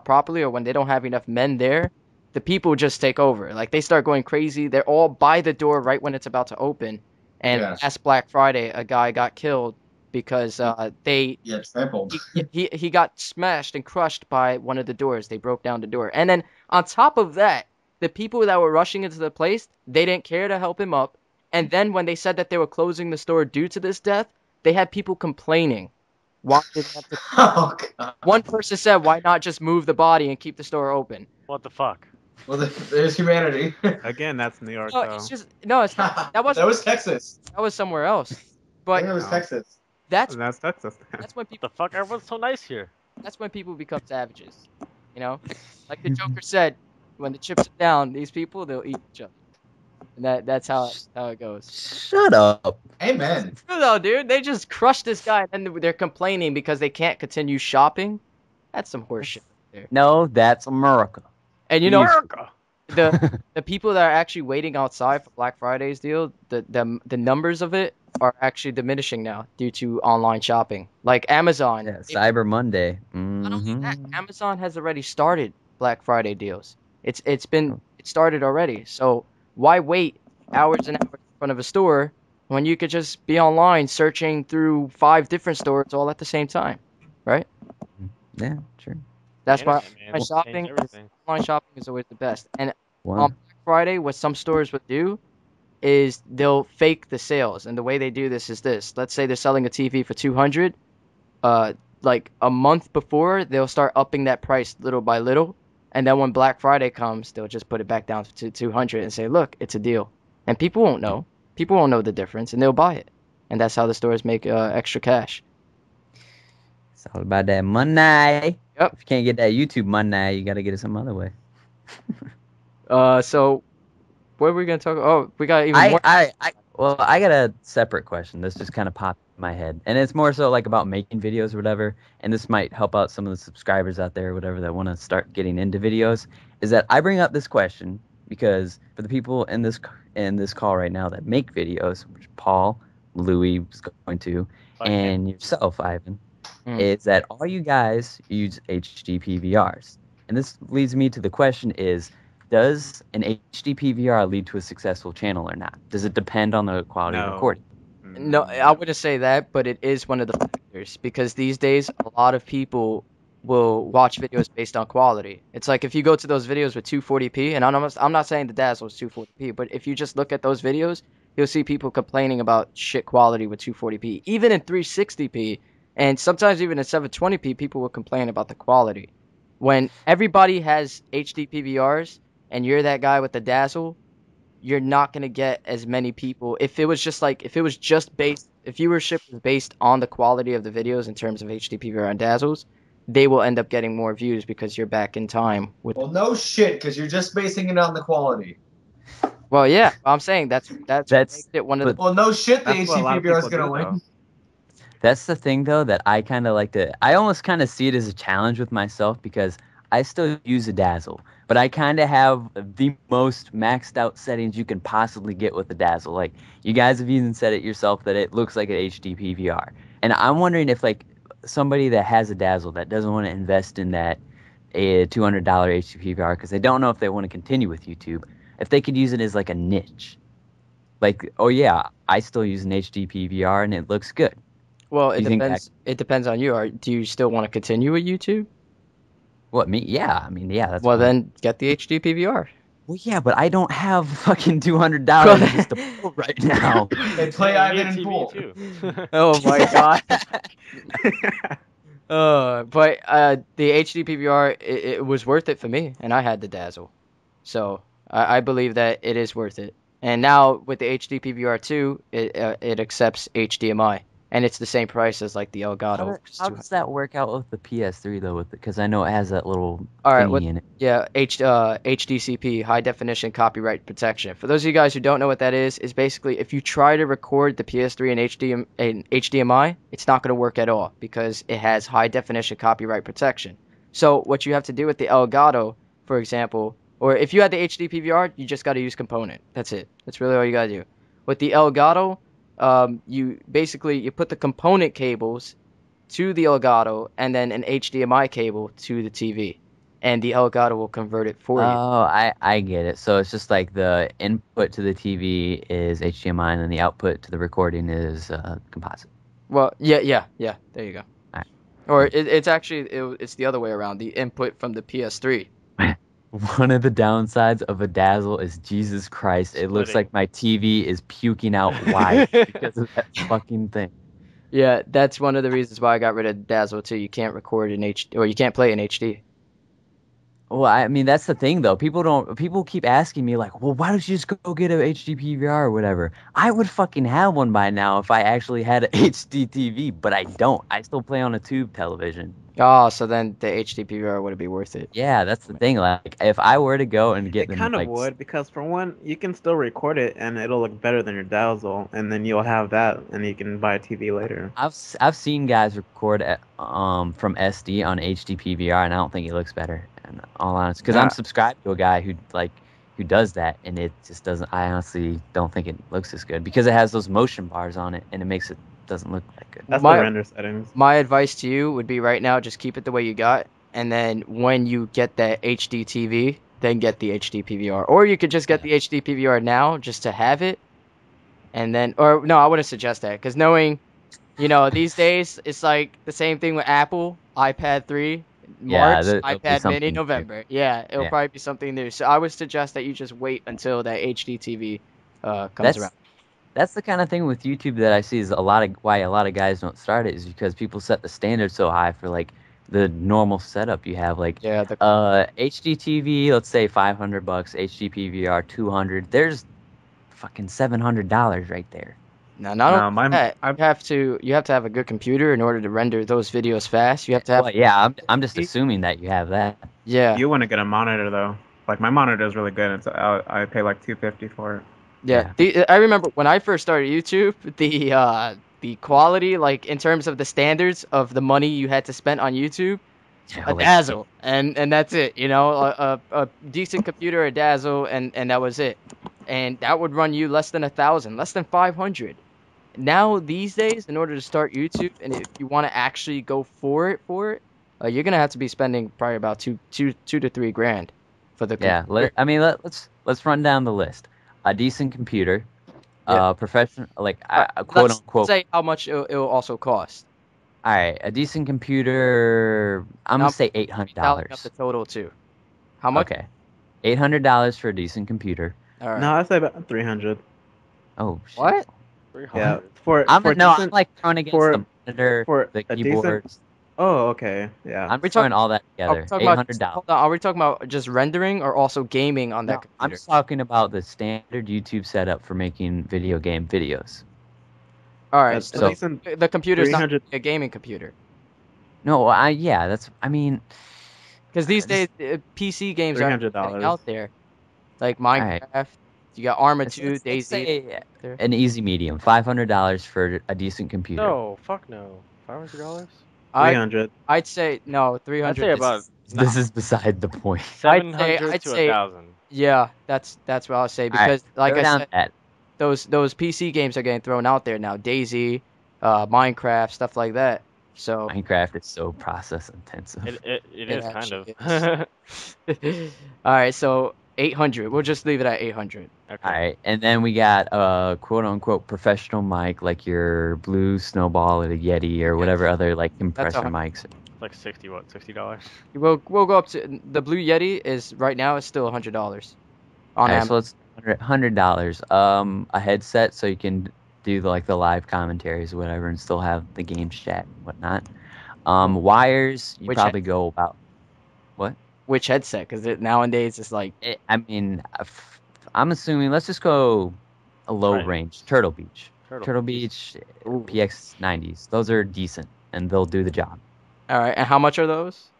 properly, or when they don't have enough men there, the people just take over. Like they start going crazy. They're all by the door right when it's about to open. And Yeah. last Black Friday, a guy got killed because they Yeah, trampled. he got smashed and crushed by one of the doors. They broke down the door. And then on top of that, the people that were rushing into the place, they didn't care to help him up. And then when they said that they were closing the store due to this death, they had people complaining. Why did they have to... Oh, God. One person said, why not just move the body and keep the store open? What the fuck? Well, there's humanity. Again, that's New York, No, though. it's just no, it's not. That was Texas. somewhere else. I think But it was No. Texas. that's And that's Texas. that's when What people the fuck? Everyone's so nice here. become savages. Like the Joker said, when the chips are down, these people they'll eat each other. And that's how it goes. Shut up. Amen. True though, dude. They just crushed this guy, and then they're complaining because they can't continue shopping. That's some horse shit. No, that's America. And America. the people that are actually waiting outside for Black Friday's deal, the numbers of it are actually diminishing now due to online shopping. Like Amazon. Yeah, Cyber Monday. Not only that, Mhm. Amazon has already started Black Friday deals. It started already. So why wait hours and hours in front of a store when you could just be online searching through 5 different stores all at the same time, right? Yeah, sure. That's why Internet, man, it's shopping changed everything. online shopping is always the best. And One. on Black Friday, what some stores would do is they'll fake the sales, and the way they do this is this. Let's say they're selling a TV for 200. Like a month before, they'll start upping that price little by little, and then when Black Friday comes, they'll just put it back down to 200 and say, "Look, it's a deal," and people won't know. People won't know the difference, and they'll buy it, and that's how the stores make extra cash. It's all about that money. Yep. If you can't get that YouTube money, you got to get it some other way. So what are we gonna talk? Oh, we got even more. Well, I got a separate question. This just kind of popped in my head, and it's more so like about making videos or whatever. And this might help out some of the subscribers out there or whatever that want to start getting into videos. Is that I bring up this question because for the people in this call right now that make videos, which Paul, Louis was going to, Fuck and yourself, Ivan, Mm. is that all you guys use HD PVRs. And this leads me to the question is, does an HD PVR lead to a successful channel or not? Does it depend on the quality of the No. recording? No, I wouldn't say that, but it is one of the factors because these days a lot of people will watch videos based on quality. It's like if you go to those videos with 240p, and I'm not saying the Dazzle is 240p, but if you just look at those videos, you'll see people complaining about shit quality with 240p. Even in 360p, and sometimes even in 720p, people will complain about the quality. When everybody has HD PVRs and you're that guy with the Dazzle, you're not going to get as many people. If it was just like, if it was just based, if viewership was based on the quality of the videos in terms of HD PVR and Dazzles, they will end up getting more views because you're back in time with. Well, no shit, because you're just basing it on the quality. Well, yeah, I'm saying that's what makes That's it one of but the. Well, no shit, the That's what a HD lot of PVR is people gonna do, win. though. That's the thing, though, that I kind of like to. I almost kind of see it as a challenge with myself because I still use a Dazzle, but I kind of have the most maxed out settings you can possibly get with a Dazzle. Like, you guys have even said it yourself that it looks like an HD PVR. And I'm wondering if, like, somebody that has a Dazzle that doesn't want to invest in that $200 HD PVR because they don't know if they want to continue with YouTube, if they could use it as, like, a niche. Like, oh, yeah, I still use an HD PVR and it looks good. Well, Do it you think that depends. It depends on you. Do you still want to continue with YouTube? What, me? Yeah, I mean, yeah, that's Well, fine. then get the HD PVR. Well, yeah, but I don't have fucking Well, $200 just to pull right now. They play Yeah, you Ivan need in a pool. TV too. oh my god. But the HD PVR, it was worth it for me, and I had the Dazzle, so I believe that it is worth it. And now with the HD PVR 2, it accepts HDMI, and it's the same price as like the Elgato. Which is How 200. does that work out with the PS3 though? With because I know it has that little All right, thingy in it. yeah, HDCP, high definition copyright protection. For those of you guys who don't know what that is basically if you try to record the PS3 in HDMI, it's not going to work at all because it has high definition copyright protection. So what you have to do with the Elgato, for example, or if you had the HD PVR, you just got to use component. That's it. That's really all you got to do. With the Elgato, you basically you put the component cables to the Elgato and then an HDMI cable to the TV, and the Elgato will convert it for you. Oh, I get it. So it's just like the input to the TV is HDMI and then the output to the recording is composite. Well, yeah. There you go. Alright. Or it's actually it's the other way around. The input from the PS3. One of the downsides of a Dazzle is Jesus Christ. It looks Splitting. like my TV is puking out wires because of that fucking thing. Yeah, that's one of the reasons why I got rid of Dazzle too. You can't record in HD, or you can't play in HD. Well, I mean, that's the thing, though. People keep asking me, like, well, why don't you just go get a HD PVR or whatever? I would fucking have one by now if I actually had a HD TV, but I don't. I still play on a tube television. Oh, so then the HD PVR would be worth it. Yeah, that's the thing. Like, if I were to go and get It them, kind of like, would, because for one, you can still record it and it'll look better than your Dazzle, and then you'll have that, and you can buy a TV later. I've seen guys record from SD on HD PVR, and I don't think it looks better. In all honesty, because I'm Nah. subscribed to a guy who does that, and it just doesn't. I honestly don't think it looks as good because it has those motion bars on it, and it makes it doesn't look that good. That's My- the render settings. My advice to you would be right now, just keep it the way you got, and then when you get that HD TV, then get the HD PVR. Or you could just get the HD PVR now just to have it, and then, or no, I wouldn't suggest that, because knowing, these days, it's like the same thing with Apple, iPad 3, Yeah, March, there'll be iPad something Mini, new. November. Yeah, it'll Yeah. probably be something new. So I would suggest that you just wait until that HD TV comes That's around. that's the kind of thing with YouTube that I see is why a lot of guys don't start it is because people set the standard so high for like the normal setup you have like Yeah, the HD TV, let's say $500, HD PVR 200. There's fucking $700 right there. No, not No, only that, you have to have a good computer in order to render those videos fast. You have to have Well, yeah, I'm just assuming that you have that. yeah. You want to get a monitor though. Like my monitor is really good, and so I pay like $250 for it. Yeah, I remember when I first started YouTube, the quality, like in terms of the standards of the money you had to spend on YouTube, Yeah, a like, Dazzle, and that's it. A decent computer, a Dazzle, and that was it. And that would run you less than 1,000, less than 500. Now these days, in order to start YouTube, and if you want to actually go for it, you're gonna have to be spending probably about two to three grand. for the Yeah, computer. let's run down the list. A decent computer, Yeah. professional, like a quote Let's unquote. say how much it'll also cost. All right, a decent computer. I'm Now gonna I'm say $800. tallying up the total too. How much? Okay, $800 for a decent computer. All right. No, I'd say about 300. Oh shit. What? 300. For I'm decent like throwing against for the monitor, for the a decent. keyboards. Oh, okay, yeah. I'm We throwing talking? all that Are we together. talking Eight about? hundred dollars. Hold on. Are we talking about just rendering or also gaming on that No, I'm computer? just talking about the standard YouTube setup for making video game videos. All A right. So So decent the computer's not 300. a gaming computer no, I mean, because these days just PC games are getting $300. out there, like all right. Minecraft. You got Arma Let's 2, let's, let's Daisy. say There. an easy medium, $500 for a decent computer. No, fuck no. $500? I 300. I'd say no. I'd 300 say is about This is beside the point. I'd to say 1,000. yeah. That's what I'll say All right, because like throw I down said, that. those PC games are getting thrown out there now. Daisy, Minecraft, stuff like that. So Minecraft is so process intensive. It it is kind of. actually is. All right, so 800. We'll just leave it at 800. All Okay. right, and then we got a quote unquote professional mic like your Blue Snowball or the Yeti or Yes, whatever other like that's compressor 100. mics. Like 60, what? $60? We'll go up to the Blue Yeti is right now is still $100 on All right, Amazon. so let's $100. A headset so you can do the live commentaries or whatever and still have the game chat and whatnot. Wires, you Which probably go about what? which headset? Because nowadays it's like I mean, I'm assuming let's just go a low Right. range. Turtle Beach. Turtle Turtle Beach. Beach, ooh. PX90s. Those are decent and they'll do the job. All right, and how much are those?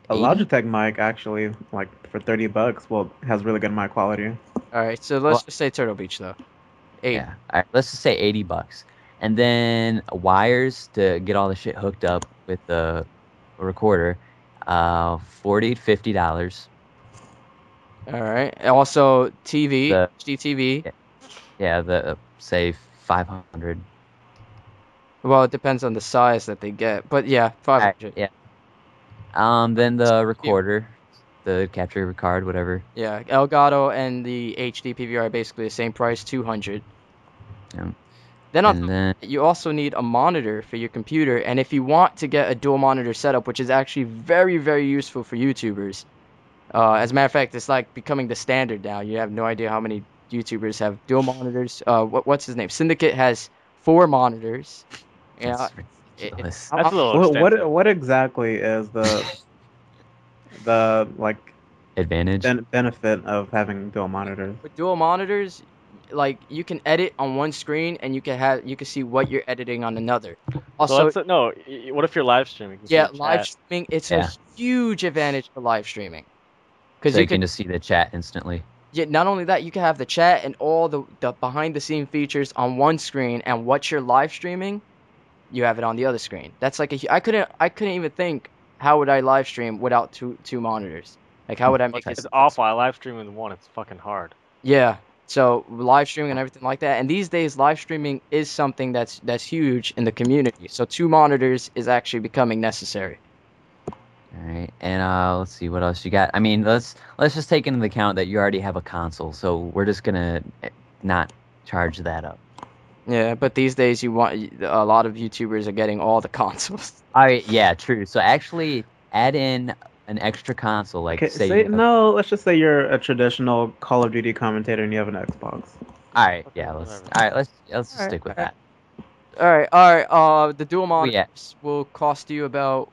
A 80? Logitech mic actually, like for $30, well, has really good mic quality. All right, so Well, let's just say Turtle Beach though. 8. yeah. All right, let's just say $80. And then wires to get all the shit hooked up with the recorder, $40 to $50. All right. And also TV, The HDTV. yeah, the say 500. Well, it depends on the size that they get, but yeah, All right, 500. yeah. Then the recorder, the capture card, whatever. Yeah, Elgato and the HD PVR are basically the same price, 200. Yeah. Then on And top then of that, you also need a monitor for your computer, and if you want to get a dual monitor setup, which is actually very, very useful for YouTubers. As a matter of fact, it's like becoming the standard now. You have no idea how many YouTubers have dual monitors. What's his name? Syndicate has 4 monitors. Yeah, that's ridiculous. That's a little What extensive. what exactly is the like Advantage. benefit of having dual monitors? with dual monitors, like you can edit on one screen and you can see what you're editing on another. So Also, let's no. What if you're live streaming? You can yeah, see the live chat. streaming, it's a Yeah. huge advantage for live streaming because So you you can can just see the chat instantly. yeah, not only that, you can have the chat and all the behind the scene features on one screen, and what you're live streaming, you have it on the other screen. That's like I couldn't even think how would I live stream without two monitors? Like how would I make It's, it? it's awful. I live stream with one. It's fucking hard. Yeah. So live streaming and everything like that. And these days live streaming is something that's huge in the community. So 2 monitors is actually becoming necessary. All right, and let's see what else you got. I mean, let's just take into account that you already have a console, so we're just gonna not charge that up. Yeah, but these days you want a lot of YouTubers are getting all the consoles. All right, yeah, true. So actually, add in an extra console, like Okay, say say you have. no. Let's just say you're a traditional Call of Duty commentator and you have an Xbox. All right, Okay, yeah, whatever. let's just Alright, stick with alright. that. All right. The dual Where we at? monitors will cost you about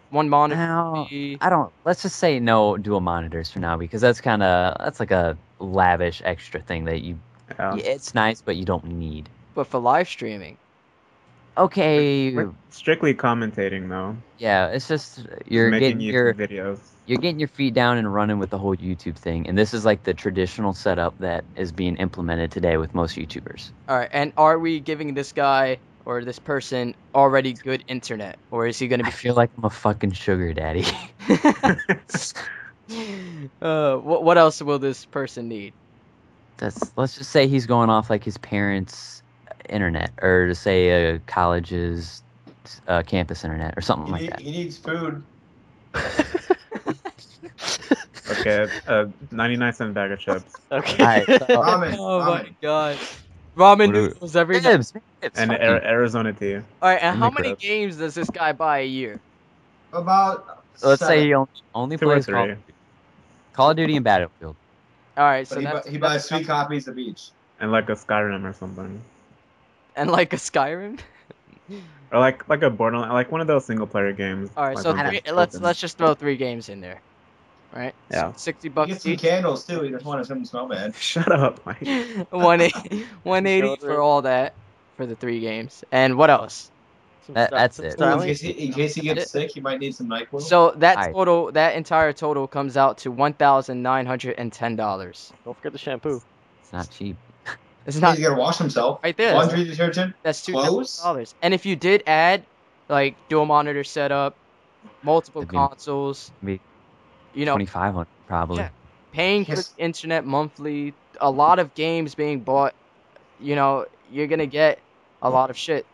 one monitor will Now, be I don't. Let's just say no dual monitors for now because that's like a lavish extra thing that Yeah. it's nice, but you don't need. but for live streaming. Okay, We're strictly commentating though, yeah, it's just making YouTube videos. you're getting your feet down and running with the whole YouTube thing, and this is like the traditional setup that is being implemented today with most YouTubers. All right. And are we giving this guy or this person already good internet, or is he going to I be feel like I'm a fucking sugar daddy. what else will this person need? Let's just say he's going off like his parents' internet, or to say a college's campus internet, or something like that. He needs food. Okay, a 99-cent bag of chips Okay. All right, so Ramen. Oh my Ramen. god. Ramen What do- noodles every night. Ribs, and fuck you. Arizona tea. All right, and and how many McRib. games does this guy buy a year? About Let's say 7. he only 2 or plays 3. Call of Duty and Battlefield. All right, But so he that's buys 3 copies of each. And like a Skyrim or something. and like a Skyrim. Or like a Borderlands, like one of those single player games. All right, like so where three, it's let's open. let's just throw 3 games in there. All right, Yeah. $60 He gets some each. candles too. He just wants them to smell bad. Shut up, Mike. 180 for all that for the 3 games. And what else? That's it. Ooh, Styling? in case he gets sick, he might need some NyQuil. So Alright. that entire total comes out to $1,910. Don't forget the shampoo. It's not cheap. It's not He's gonna wash himself. right there. Laundry detergent. That's Clothes. $2,000. And if you did add like dual monitor setup, multiple It'd be- consoles, Maybe you know, 2,500 probably. Yeah. paying for Yes. the internet monthly, a lot of games being bought, you're gonna get a lot of shit.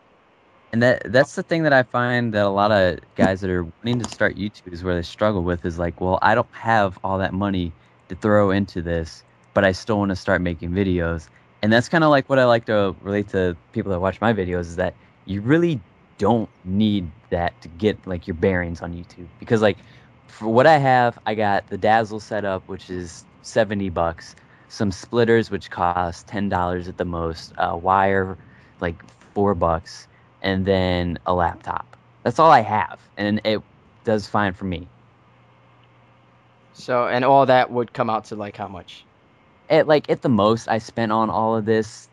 And that's the thing that I find that a lot of guys that are wanting to start YouTube is where they struggle with is like, well, I don't have all that money to throw into this, but I still want to start making videos. And that's kind of like what I like to relate to people that watch my videos is that you really don't need that to get like your bearings on YouTube. Because like for what I have, I got the Dazzle setup, which is $70, some splitters, which cost $10 at the most, wire, like $4, and then a laptop. That's all I have, and it does fine for me. So, and all that would come out to like how much? At the most, I spent on all of this,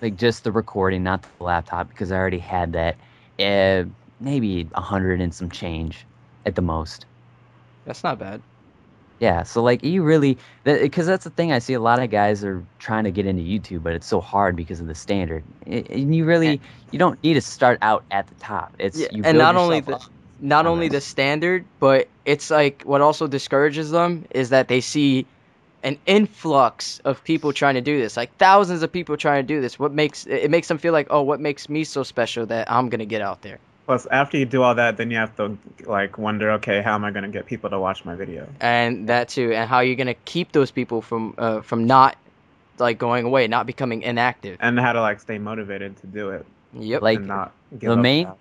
like just the recording, not the laptop, because I already had that. Maybe 100 and some change, at the most. That's not bad. Yeah, so like you really, because that's the thing I see a lot of guys are trying to get into YouTube, but it's so hard because of the standard. And you don't need to start out at the top. It's Yeah, you and build not only yourself the up not on only the this. standard, but it's like what also discourages them is that they see an influx of people trying to do this, like thousands of people trying to do this. What makes them feel like, oh, what makes me so special that I'm gonna get out there? Plus, after you do all that, then you have to like wonder, okay, how am I gonna get people to watch my video? And that too, and how you're gonna keep those people from not like going away, not becoming inactive. And how to like stay motivated to do it Yep. Like and not give the up.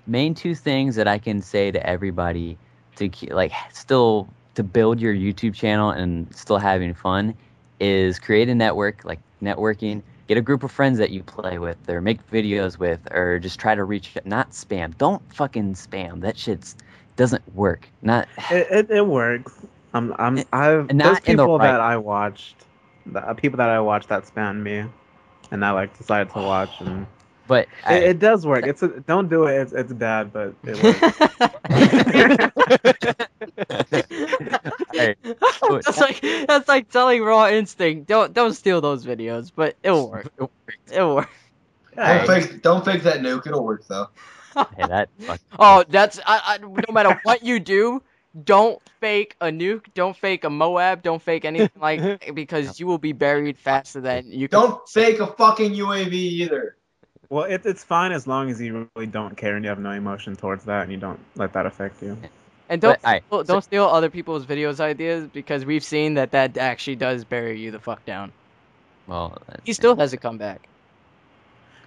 main two things that I can say to everybody to like still to build your YouTube channel and still having fun is create a network, like networking. Get a group of friends that you play with or make videos with or just try to reach, not spam. Don't fucking spam. That shit's doesn't work. Not It works. I've not there's in the people right- that I watched, people that I watched that spammed me, and I like decided to watch, and but it does work. Don't do it. It's bad, but it works. Alright. That's like telling Raw Instinct. Don't steal those videos, but it'll work. It'll work. Yeah, Don't fake that nuke. It'll work though. Hey, that fuck. Oh, that's no matter what you do, don't fake a nuke, don't fake a Moab, don't fake anything like because you will be buried faster than you can. Don't fake a fucking UAV either. well, it's fine as long as you really don't care and you have no emotion towards that, and you don't let that affect you. And But, alright, don't steal other people's videos ideas because we've seen that actually does bury you the fuck down. Well, He still hasn't come back.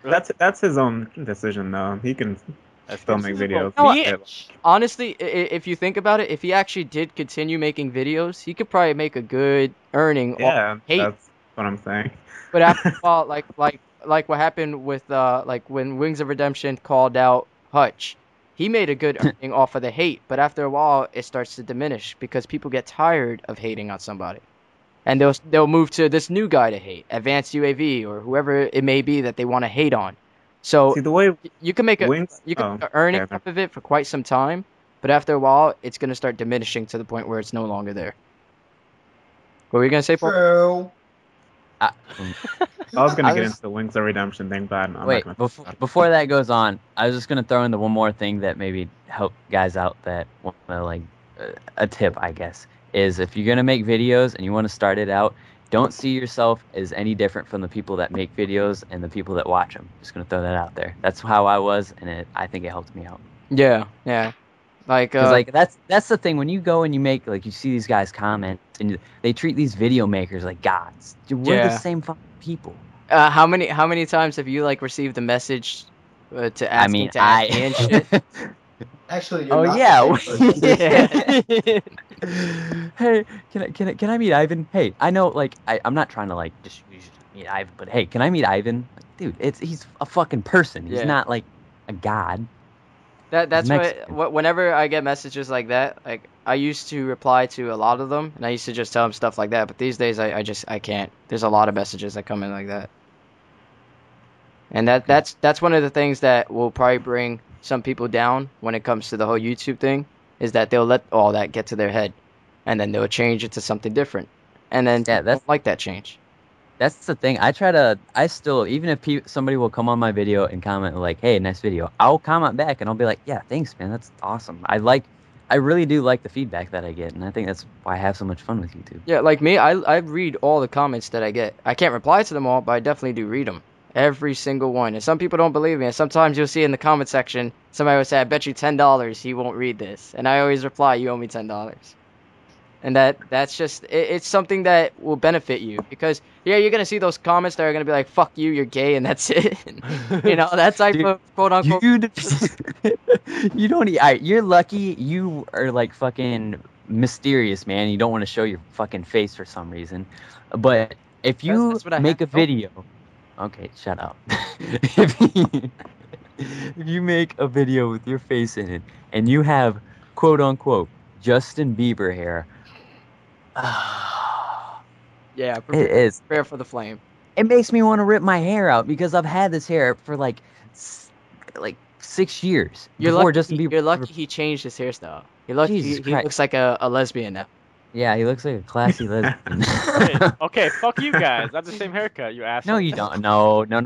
That's his own decision, though. He can still make videos. No, Yeah. Honestly, if you think about it, if he actually did continue making videos, he could probably make a good earning off Yeah, hate. that's what I'm saying. But after a while, like what happened with like when Wings of Redemption called out Hutch, he made a good earning off of the hate. But after a while, it starts to diminish because people get tired of hating on somebody, and they'll move to this new guy to hate, Advanced UAV or whoever it may be that they want to hate on. So See, the way you can make Wings, make oh, an earning okay. off of it for quite some time, but after a while, it's gonna start diminishing to the point where it's no longer there. What were you gonna say, Paul? True. I was gonna I get was- into the Wings of Redemption thing, but I'm Wait, not gonna. before that goes on, I was just gonna throw in the one more thing that maybe help guys out that want to like a tip, I guess, is if you're gonna make videos and you want to start it out, don't see yourself as any different from the people that make videos and the people that watch them. Just gonna throw that out there. That's how I was, and I think it helped me out. Yeah, Like, Because like that's the thing when you go and you make like you see these guys comment and they treat these video makers like gods. Dude, we're the Yeah. same fucking people. how many times have you like received a message to I ask mean, to add me and shit? Actually, you're Oh not yeah. the same person. Hey, can I meet Ivan? Hey, I know like I'm not trying to like just meet Ivan, but hey, can I meet Ivan? Like, dude, he's a fucking person. He's Yeah. not like a god. That's Mexican. whenever I get messages like that, like I used to reply to a lot of them, and I used to just tell them stuff like that. But these days, I can't. There's a lot of messages that come in like that, and that's one of the things that will probably bring some people down when it comes to the whole YouTube thing, is that they'll let all that get to their head, and then they'll change it to something different, and then Yeah, people don't like that change. that's the thing. I still, even if somebody will come on my video and comment like, "Hey, nice video," I'll comment back and I'll be like, "Yeah, thanks, man. That's awesome." I really do like the feedback that I get, and I think that's why I have so much fun with YouTube. Yeah, like me, I read all the comments that I get. I can't reply to them all, but I definitely do read them. Every single one. And some people don't believe me. And sometimes you'll see in the comment section, somebody will say, I bet you $10 he won't read this. And I always reply, you owe me $10. And that's just, it's something that will benefit you. Because, yeah, you're going to see those comments that are going to be like, fuck you, you're gay, and that's it. You know, that type Dude, of quote-unquote. You don't. Alright, you're lucky. You are like fucking mysterious, man. You don't want to show your fucking face for some reason. But if you That's what I make a have to tell video, okay, shut up. If you make a video with your face in it and you have quote unquote Justin Bieber hair, Yeah, it is. prepare for the flame. It makes me want to rip my hair out because I've had this hair for like 6 years before Justin Bieber. You're lucky he changed his hairstyle. You're lucky Jesus he Christ. looks like a lesbian now. Yeah, he looks like a classy lesbian. Okay, fuck you guys. I have the same haircut, you asshole. No, you don't. No. No,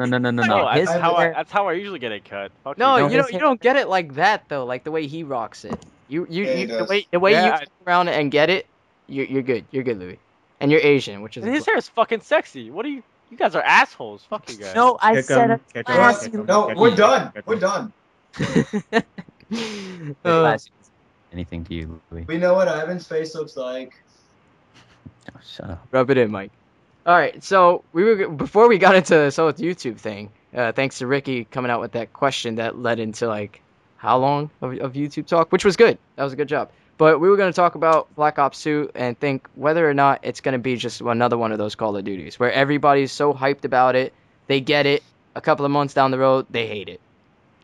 His hair. that's how I usually get it cut. Fuck No, you. No, his you hair. don't get it like that though. Like the way he rocks it. Yeah, he does. The way you Yeah, come around and get it, you're good. You're good, Louis. And you're Asian, which is And his hair is fucking sexy. What are you? You guys are assholes. Fuck you guys. No, I Kick said him, a kick him, classy. kick him, No, kick we're him, done. kick We're him. done. Classy. Anything to you, Louis? We know what Ivan's face looks like. Oh, shut up. Rub it in, Mike. All right, so before we got into this whole YouTube thing. Thanks to Ricky coming out with that question that led into like how long of YouTube talk, which was good. That was a good job. But we were going to talk about Black Ops 2 and think whether or not it's going to be just another one of those Call of Duties where everybody's so hyped about it, they get it, a couple of months down the road, they hate it.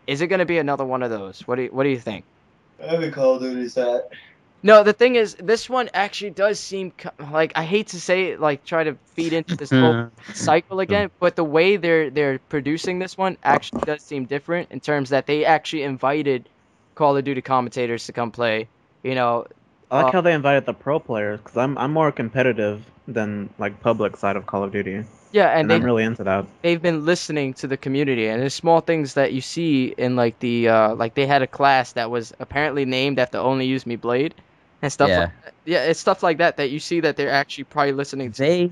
Is it going to be another one of those? What do you think? Every Call of Duty's that. No, the thing is, this one actually does seem like, I hate to say it, like try to feed into this whole cycle again, but the way they're producing this one actually does seem different in terms that they actually invited Call of Duty commentators to come play. You know, I like how they invited the pro players because I'm more competitive than like public side of Call of Duty, yeah, and I'm really into that. they've been listening to the community, and there's small things that you see in like the like they had a class that was apparently named after Only Use Me Blade and stuff. Yeah. Like that. Yeah, it's stuff like that you see that they're actually probably listening to.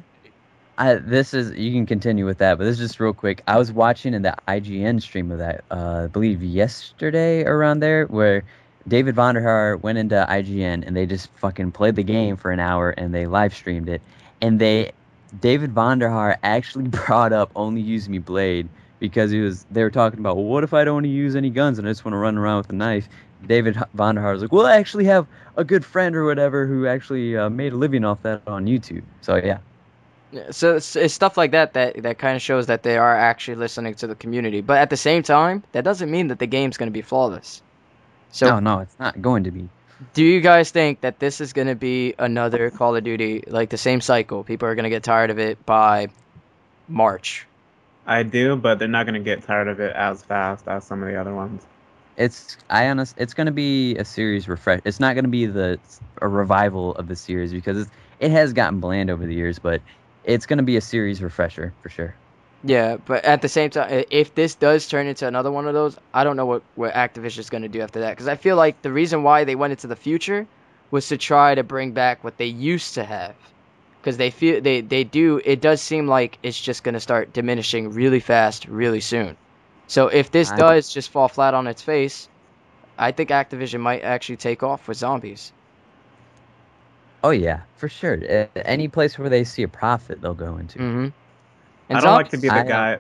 This is, you can continue with that, but this is just real quick. I was watching in the IGN stream of that, I believe yesterday around there, where David Vonderhaar went into IGN and they just fucking played the game for an hour and they live streamed it. And David Vonderhaar actually brought up Only Use Me Blade because they were talking about, well, what if I don't want to use any guns and I just want to run around with a knife? David Vonderhaar was like, well, I actually have a good friend or whatever who actually made a living off that on YouTube. So yeah. Yeah, so it's stuff like that kind of shows that they are actually listening to the community. But at the same time, that doesn't mean that the game's going to be flawless. So No, it's not going to be. do you guys think that this is going to be another Call of Duty, like the same cycle? People are going to get tired of it by March. I do, but they're not gonna get tired of it as fast as some of the other ones. It's going to be a series refresh. It's not going to be a revival of the series because it has gotten bland over the years, but it's going to be a series refresher for sure. Yeah, but at the same time, if this does turn into another one of those, I don't know what Activision's going to do after that. Because I feel like the reason why they went into the future was to try to bring back what they used to have. Because it does seem like it's just going to start diminishing really fast, really soon. So if this does just fall flat on its face, I think Activision might actually take off with zombies. Oh yeah, for sure. Any place where they see a profit, they'll go into. Mm-hmm. I And don't like to zombies. be the I- guy.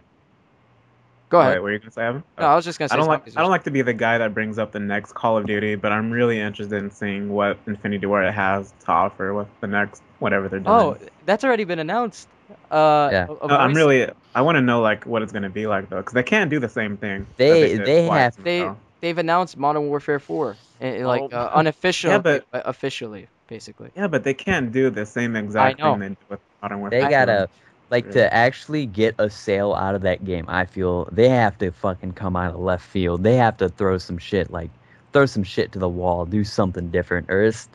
Go Wait, ahead. what are you gonna say, Evan? No, I was just gonna say zombies. I don't like to be the guy that brings up the next Call of Duty, but I'm really interested in seeing what Infinity Ward has to offer with the next whatever they're doing. Oh, that's already been announced. Yeah. A No, voice. I want to know like what it's gonna be like though, because they can't do the same thing that They did they twice have in a They row. they've announced Modern Warfare 4, like Oh. Yeah, unofficially, but but officially, basically. yeah, but they can't do the same I exact thing know. they did with Modern they Warfare 2 gotta and like 3. to actually get a sale out of that game. I feel they have to fucking come out of left field. They have to throw some shit to the wall, do something different, or it's,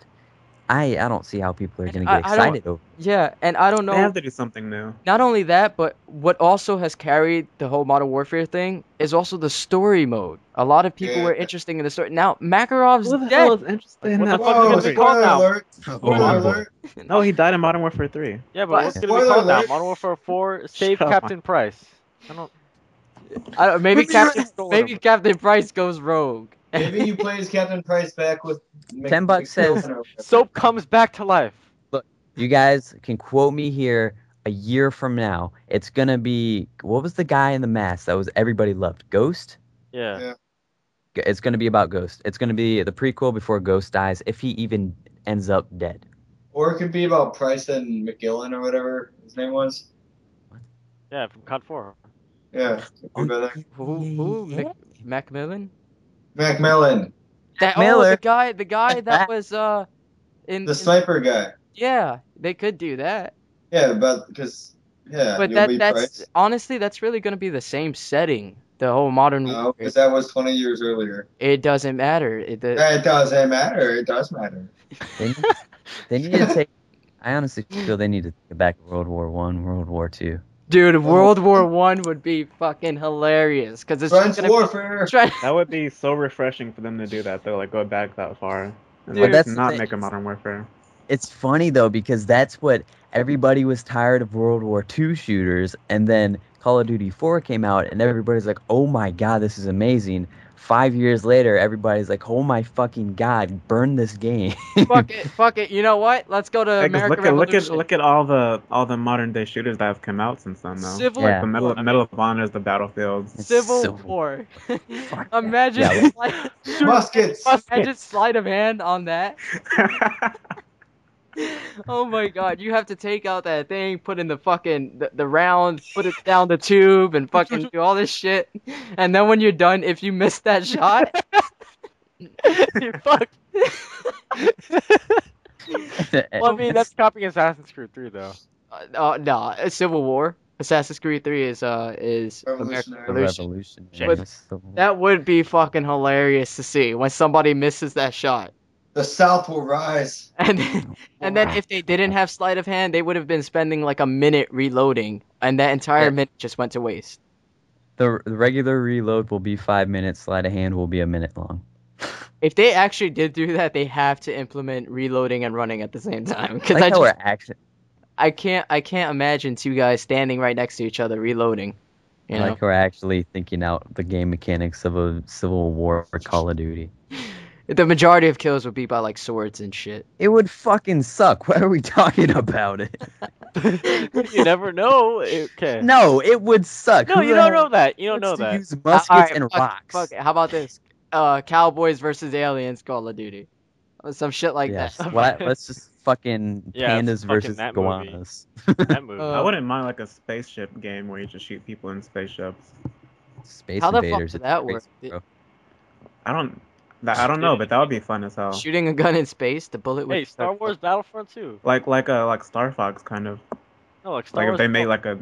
I don't see how people are And gonna get I don't. excited over. Yeah, and I don't They know. have to do something new. Not only that, but what also has carried the whole Modern Warfare thing is also the story mode. A lot of people Yeah. were interested in the story. Now Makarov's Who the dead. hell is interested Like, in what the that fuck is it Whoa! gonna be story? called Spoiler now? alert! Oh, Spoiler boy. alert! No, he died in Modern Warfare 3. Yeah, but What? what's gonna be Spoiler called now? alert. Modern Warfare 4, Save Shut up, Captain Price. I don't. Maybe Stolen maybe him. Captain Price goes rogue. Maybe you play as Captain Price back with $10 says, McMillan or whatever. Soap comes back to life. look, you guys can quote me here a year from now. It's gonna be, what was the guy in the mask that was everybody loved? Ghost? Yeah. Yeah. It's gonna be about Ghost. It's gonna be the prequel before Ghost dies, if he even ends up dead. Or it could be about Price and McGillen or whatever his name was. Yeah, from COD 4. Yeah. Could be Oh, about that. Who? yeah. Macmillan? McMillan, Miller. The guy that was the in sniper guy. yeah, they could do that. Yeah, but because But you'll be that's Price. honestly that's really gonna be the same setting. The whole modern No, warfare. because that was 20 years earlier. It doesn't matter. It doesn't matter. It does matter. They need, they need to take. I honestly feel they need to take back World War One, World War Two. Dude, Oh, World War One would be fucking hilarious because it's French just gonna warfare. try. That would be so refreshing for them to do that though, like go back that far and Dude. like That's the not thing. make a Modern Warfare. It's funny though because that's what everybody was tired of World War Two shooters, and then Call of Duty 4 came out, and everybody's like, "Oh my god, this is amazing." 5 years later, everybody's like, "Oh my fucking god, burn this game." Fuck it. You know what? Let's go to Yeah, 'cause American Revolution. look at all the modern day shooters that have come out since then though. Civil Like the Yeah. War. Medal of Honor is the battlefields. It's Civil so War. fuck Imagine yeah. Muskets. imagine sleight of hand on that. Oh my god, you have to take out that thing, put in the fucking the round, put it down the tube, and fucking do all this shit. And then when you're done, if you miss that shot, You're fucked. Well, I mean, that's copying Assassin's Creed 3, though. no, it's Civil War. Assassin's Creed 3 is American Revolutionary. a Revolution. revolution. But that would be fucking hilarious to see when somebody misses that shot. The South will rise. And then if they didn't have sleight of hand, they would have been spending like a minute reloading, and that entire Yeah. minute just went to waste. The regular reload will be 5 minutes. Sleight of hand will be a minute long. If they actually did do that, they have to implement reloading and running at the same time. Because Like how we're actually. I can't imagine two guys standing right next to each other reloading. You know, Like we're actually thinking out the game mechanics of a Civil War or Call of Duty. the majority of kills would be by like swords and shit. It would fucking suck. Why are we talking about it? You never know. Okay. No, it would suck. No, Who you the don't hell know that. You don't wants know to that. use muskets Alright, and rocks. fuck it. How about this? Cowboys versus aliens Call of Duty. Some shit like Yes. that. Let's just fucking Yeah, pandas it's fucking versus that movie. iguanas. That movie. Uh, I wouldn't mind like a spaceship game where you just shoot people in spaceships. Space How the fuck invaders. would it's that space, work? bro. I don't know, but that would be fun as hell. Shooting a gun in space, the bullet would Hey, Star Wars Battlefront 2. Like Star Fox kind of. No, like Star Like Wars. if they made like a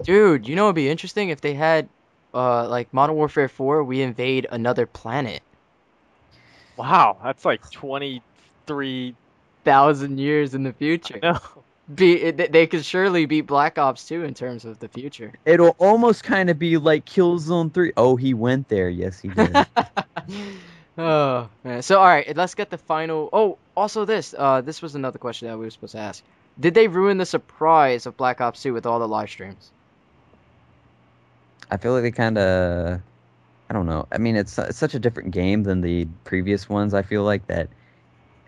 Dude, you know it'd be interesting if they had like Modern Warfare 4, we invade another planet. Wow, that's like 23. 1,000 years in the future. No. They could surely beat Black Ops 2 in terms of the future. It'll almost kind of be like Killzone 3. Oh, he went there. Yes, he did. Oh man. So all right, let's get the final. Oh, also this was another question that we were supposed to ask. Did they ruin the surprise of Black Ops 2 with all the live streams? I feel like they kind of. I don't know. I mean, it's such a different game than the previous ones. I feel like that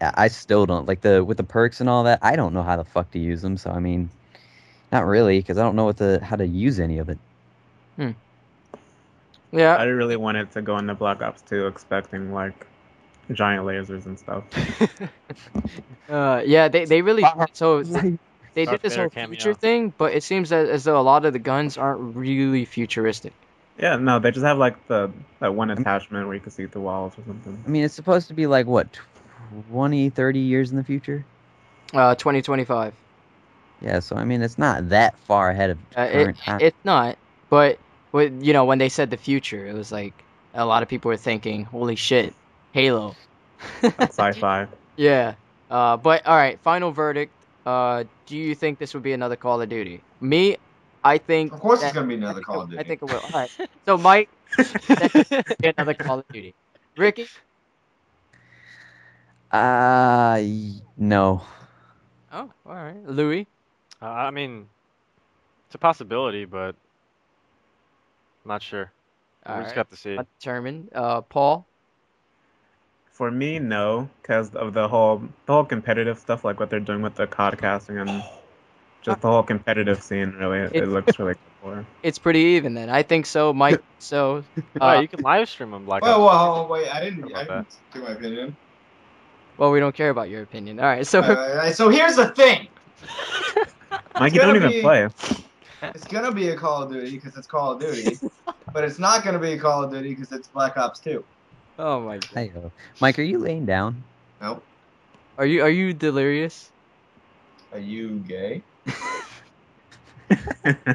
I still don't like with the perks and all that. I don't know how the fuck to use them. So I mean, not really, because I don't know how to use any of it. Yeah. I really wanted to go into Black Ops 2 expecting like giant lasers and stuff. Yeah, they really so they did Darth this Vader whole cameo. future thing, but it seems as though a lot of the guns aren't really futuristic. Yeah, no, they just have like that one attachment where you can see through walls or something. I mean, it's supposed to be like what, 20, 30 years in the future. 2025. Yeah, so I mean, it's not that far ahead of current time. It's not, but when they said the future, it was like a lot of people were thinking, "Holy shit, Halo." That's sci-fi. Yeah. But all right, final verdict. Do you think this would be another Call of Duty? Me, I think Of course, it's that gonna be another Call of I Duty. think it will. All right. So Mike, that would be another Call of Duty. Ricky, No. oh, all right. Louis, I mean, it's a possibility, but I'm not sure. all We just right. got to see. Undetermined. Paul, For me, no, because of the whole competitive stuff, like what they're doing with the podcasting and just the whole competitive scene. Really, it looks really cool for. it's pretty even then. I think so. Mike, so. Oh, you can live stream on Black Whoa, Ops. whoa, wait! I didn't About that. give my opinion. Well, we don't care about your opinion. All right. So. So here's the thing. Mike, you don't gonna even be- play. It's gonna be a Call of Duty because it's Call of Duty, but it's not gonna be a Call of Duty because it's Black Ops 2. Oh my god. Hey, Mike, are you laying down? Nope. Are you delirious? Are you gay?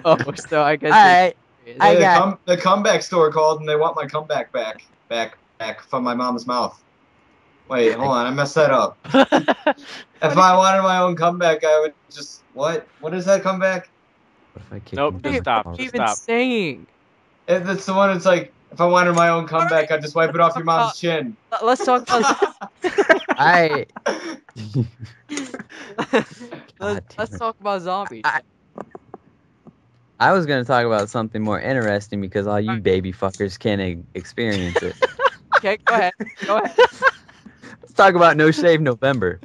Oh, so I guess. All right. you're I Hey, got- the comeback store called and they want my comeback back from my mom's mouth. Wait, hold on, I messed that up. If I wanted my own comeback, I would just what? What is that comeback? What if I kick Nope, him just in the stop, balls? What are you just even stop. saying? That's the one. It's like if I wanted my own comeback, I'd just wipe it off your mom's chin. Let's talk about. I. Let's talk about zombies. I was gonna talk about something more interesting because all you baby fuckers can experience it. Okay, go ahead. Go ahead. Let's talk about No Shave November.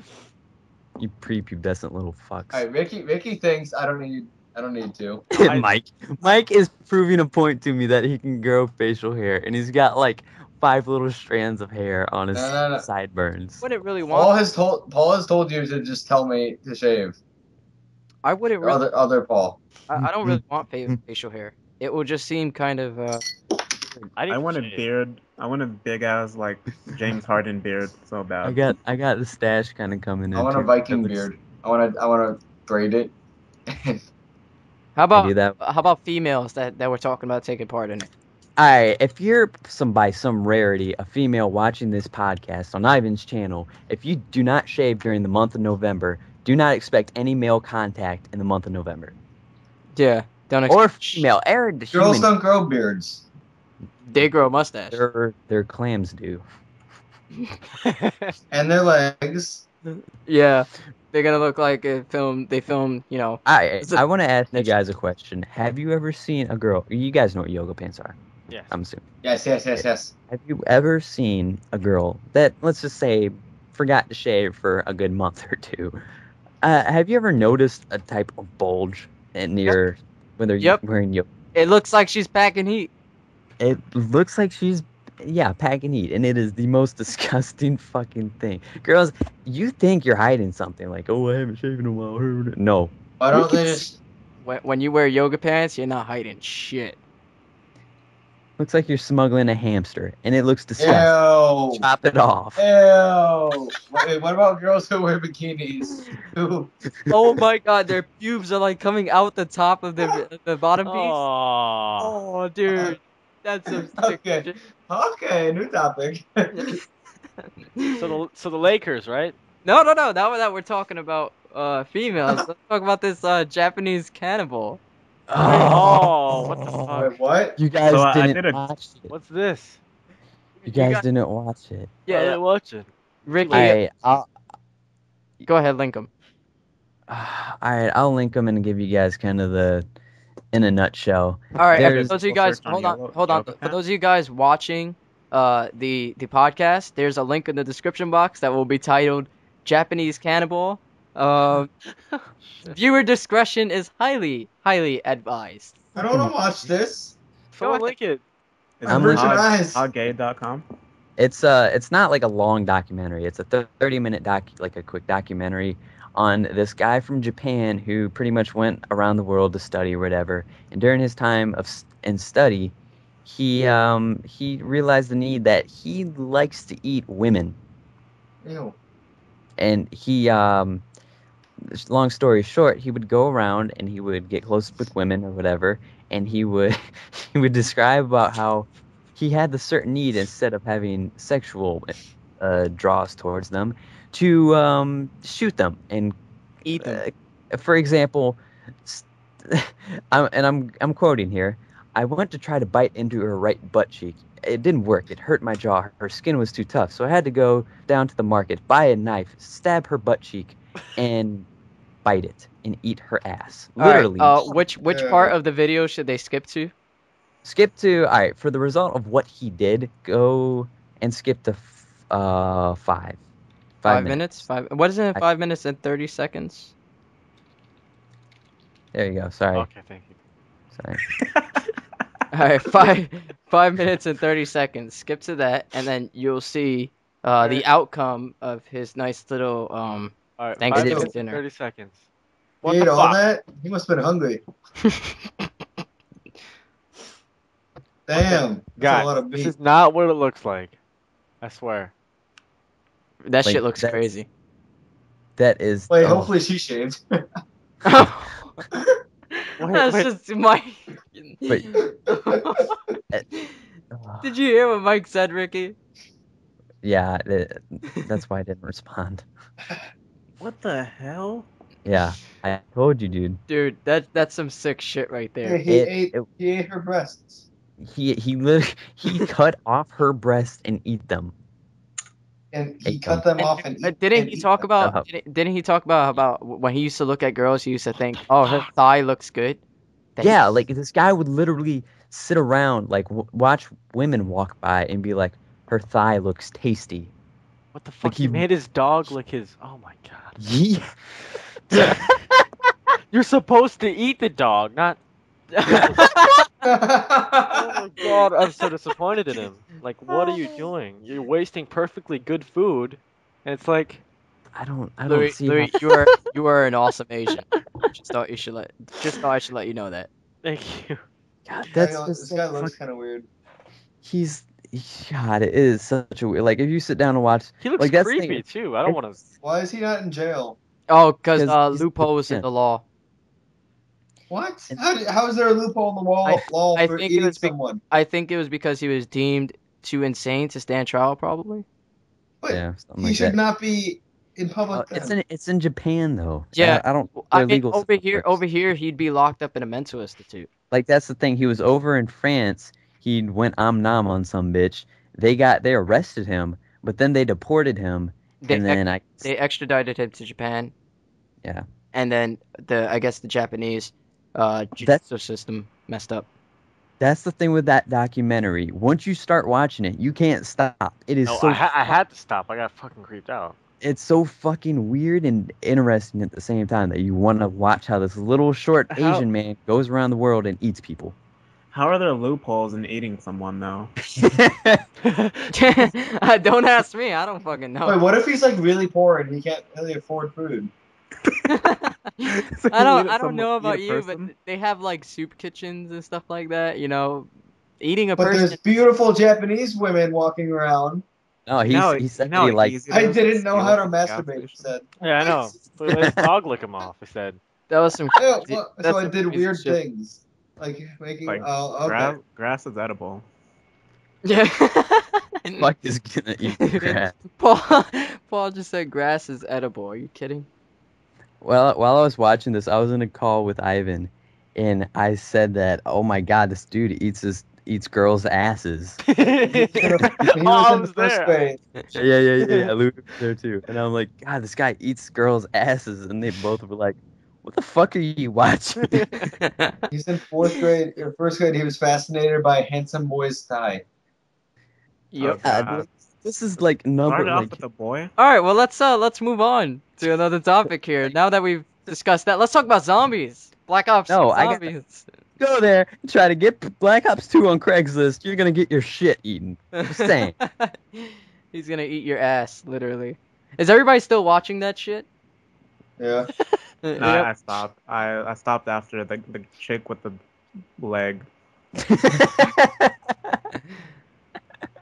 You prepubescent little fucks. All right, Ricky thinks I don't need to. Mike is proving a point to me that he can grow facial hair, and he's got like 5 little strands of hair on his No. sideburns. Wouldn't really Paul want. has told you to just tell me to shave. I wouldn't really. Other Paul. I don't really want facial hair. It will just seem kind of. I I want a shave. beard. I want a big ass like James Harden beard so bad. I got the stash kind of coming in. I want a too. Viking That looks- beard. I want to braid it. How I do about that. how about females that were talking about taking part in it? Alright, if you're by some rarity a female watching this podcast on Ivan's channel, if you do not shave during the month of November, do not expect any male contact in the month of November. Yeah, don't. Or female. Girls Human, don't grow beards. They grow a mustache. their clams do. And their legs. Yeah, they're gonna look like they film. I It's a- want to ask you guys a question. Have you ever seen a girl? You guys know what yoga pants are. Yes. I'm assuming. Yes. Have you ever seen a girl that, let's just say, forgot to shave for a good month or two? Have you ever noticed a type of bulge in your when they're Yep. wearing yoga? It looks like she's packing heat. It looks like she's packing heat, and it is the most disgusting fucking thing. Girls, you think you're hiding something like, oh, I haven't shaven in a while. No, Why don't they just? When you wear yoga pants, you're not hiding shit. looks like you're smuggling a hamster, and it looks disgusting. Ew. Chop it off. Ew. Wait, what about girls who wear bikinis? Who? Oh my god, their pubes are like coming out the top of the bottom piece. Oh. Oh, dude, that's some sick Okay. shit. Okay, new topic. So the Lakers, right? No. Now that we're talking about females, let's talk about this Japanese cannibal. Oh, what the fuck? Wait, what? You guys So, I didn't did a- watch it. What's this? You guys didn't watch it. I Yeah, didn't watch it. Ricky, Alright, go ahead, link them. I'll link them and give you guys kind of the in a nutshell. All right, for There's those of you Google guys, search on hold on, Yellow- hold on. Yoga For Pants? those of you guys watching the podcast, there's a link in the description box that will be titled Japanese Cannibal. Viewer discretion is highly advised. I don't want to watch this. Someone link it. Is I'm it hurting eyes. hotgay.com? It's not like a long documentary. It's a 30-minute like a quick documentary on this guy from Japan who pretty much went around the world to study or whatever. And during his time in study, he realized the need that he likes to eat women. Ew. And long story short, he would go around and he would get close with women or whatever, and he would he would describe about how he had the certain need, instead of having sexual draws towards them, to shoot them. And Eat them. for example, s- I'm quoting here. I went to try to bite into her right butt cheek. It didn't work. It hurt my jaw. Her skin was too tough, so I had to go down to the market, buy a knife, stab her butt cheek, and bite it and eat her ass. Literally. All right, which part of the video should they skip to? Skip to, all right, for the result of what he did, go and skip to 5 minutes. What is it in 5 minutes and 30 seconds? There you go. Sorry. Okay, thank you. Sorry. All right, 5 minutes and 30 seconds. Skip to that, and then you'll see the outcome of his nice little All right, 5 Thanksgiving minutes and dinner. 30 seconds. He What ate the all fuck? that? He must have been hungry. Damn. That's a lot Guys, of this meat. is not what it looks like. I swear. That Like, shit looks that's- crazy. That is. Wait, oh, hopefully she shaved. That's wait. just Mike. Wait. Did you hear what Mike said, Ricky? Yeah, that's why I didn't respond. What the hell? Yeah, I told you, dude. Dude, that's some sick shit right there. He ate her breasts. He literally cut off her breast and eat them. And he Ate cut them. them off and eat Didn't and he eat talk them. about? Didn't he talk about when he used to look at girls? He used to think, "Oh, her thigh looks good." Yeah, like this guy would literally sit around, like watch women walk by and be like, "Her thigh looks tasty." What the fuck? Like He made his dog lick his. Oh my god. Yeah. You're supposed to eat the dog, not. Oh my god, I'm so disappointed in him. Like, what are you doing? You're wasting perfectly good food, and it's like. I don't Louis, see how. you are an awesome Asian. Just thought I should let you know that. Thank you. God, that's this just guy so looks fuck- kind of weird. God, it is such a weird. Like if you sit down and watch, He looks like that's the creepy thing, too. I don't want to. Why is he not in jail? Oh, because 'Cause he's- loopholes in yeah. the law. What? And- How is there a loophole in the law I for think it eating was someone? I think it was because he was deemed too insane to stand trial, probably. But Yeah, something he like should that. not be in public. It's in Japan though. Yeah, I don't. I Their mean, legal over system here, works. he'd be locked up in a mental institute. Like that's the thing. He was over in France. He went nam on some bitch. They arrested him, but then they deported him. They And then they extradited him to Japan. Yeah. And then I guess the Japanese judicial system messed up. That's the thing with that documentary. Once you start watching it, you can't stop. It is No, so I had to stop. I got fucking creeped out. it's so fucking weird and interesting at the same time that you want to watch how this little short How- Asian man goes around the world and eats people. How are there loopholes in eating someone though? Don't ask me. I don't fucking know. Wait, what if he's like really poor and he can't really afford food? I don't know about you, but they have like soup kitchens and stuff like that. You know, eating a But person. there's beautiful Japanese women walking around. No, he said you know that he how likes. easy it I is to didn't know steal how to from the gas masturbate. He station? said. Yeah, I know. So let his dog lick him off. He said. That was some. Yeah, crazy- well, that's so I some did crazy weird shit. things, like making. Like Okay. grass is edible. Yeah. Fuck is gonna eat grass. Paul just said grass is edible. Are you kidding? Well, while I was watching this, I was in a call with Ivan, and I said that, oh my god, this dude eats girls' asses. He was I in the was first there. grade. Yeah. Luke was there too, and I'm like, God, this guy eats girls' asses, and they both were like, What the fuck are you watching? He's in fourth grade or first grade. He was fascinated by a handsome boy's tie. Yep. God. This is like number Started off like with a boy. All right, well let's move on to another topic here. Now that we've discussed that, let's talk about zombies. Black Ops No, I got- zombies. go there and try to get Black Ops 2 on Craigslist. You're gonna get your shit eaten. Just saying. He's gonna eat your ass, literally. Is everybody still watching that shit? Yeah. No, Yep. I stopped. I stopped after the chick with the leg.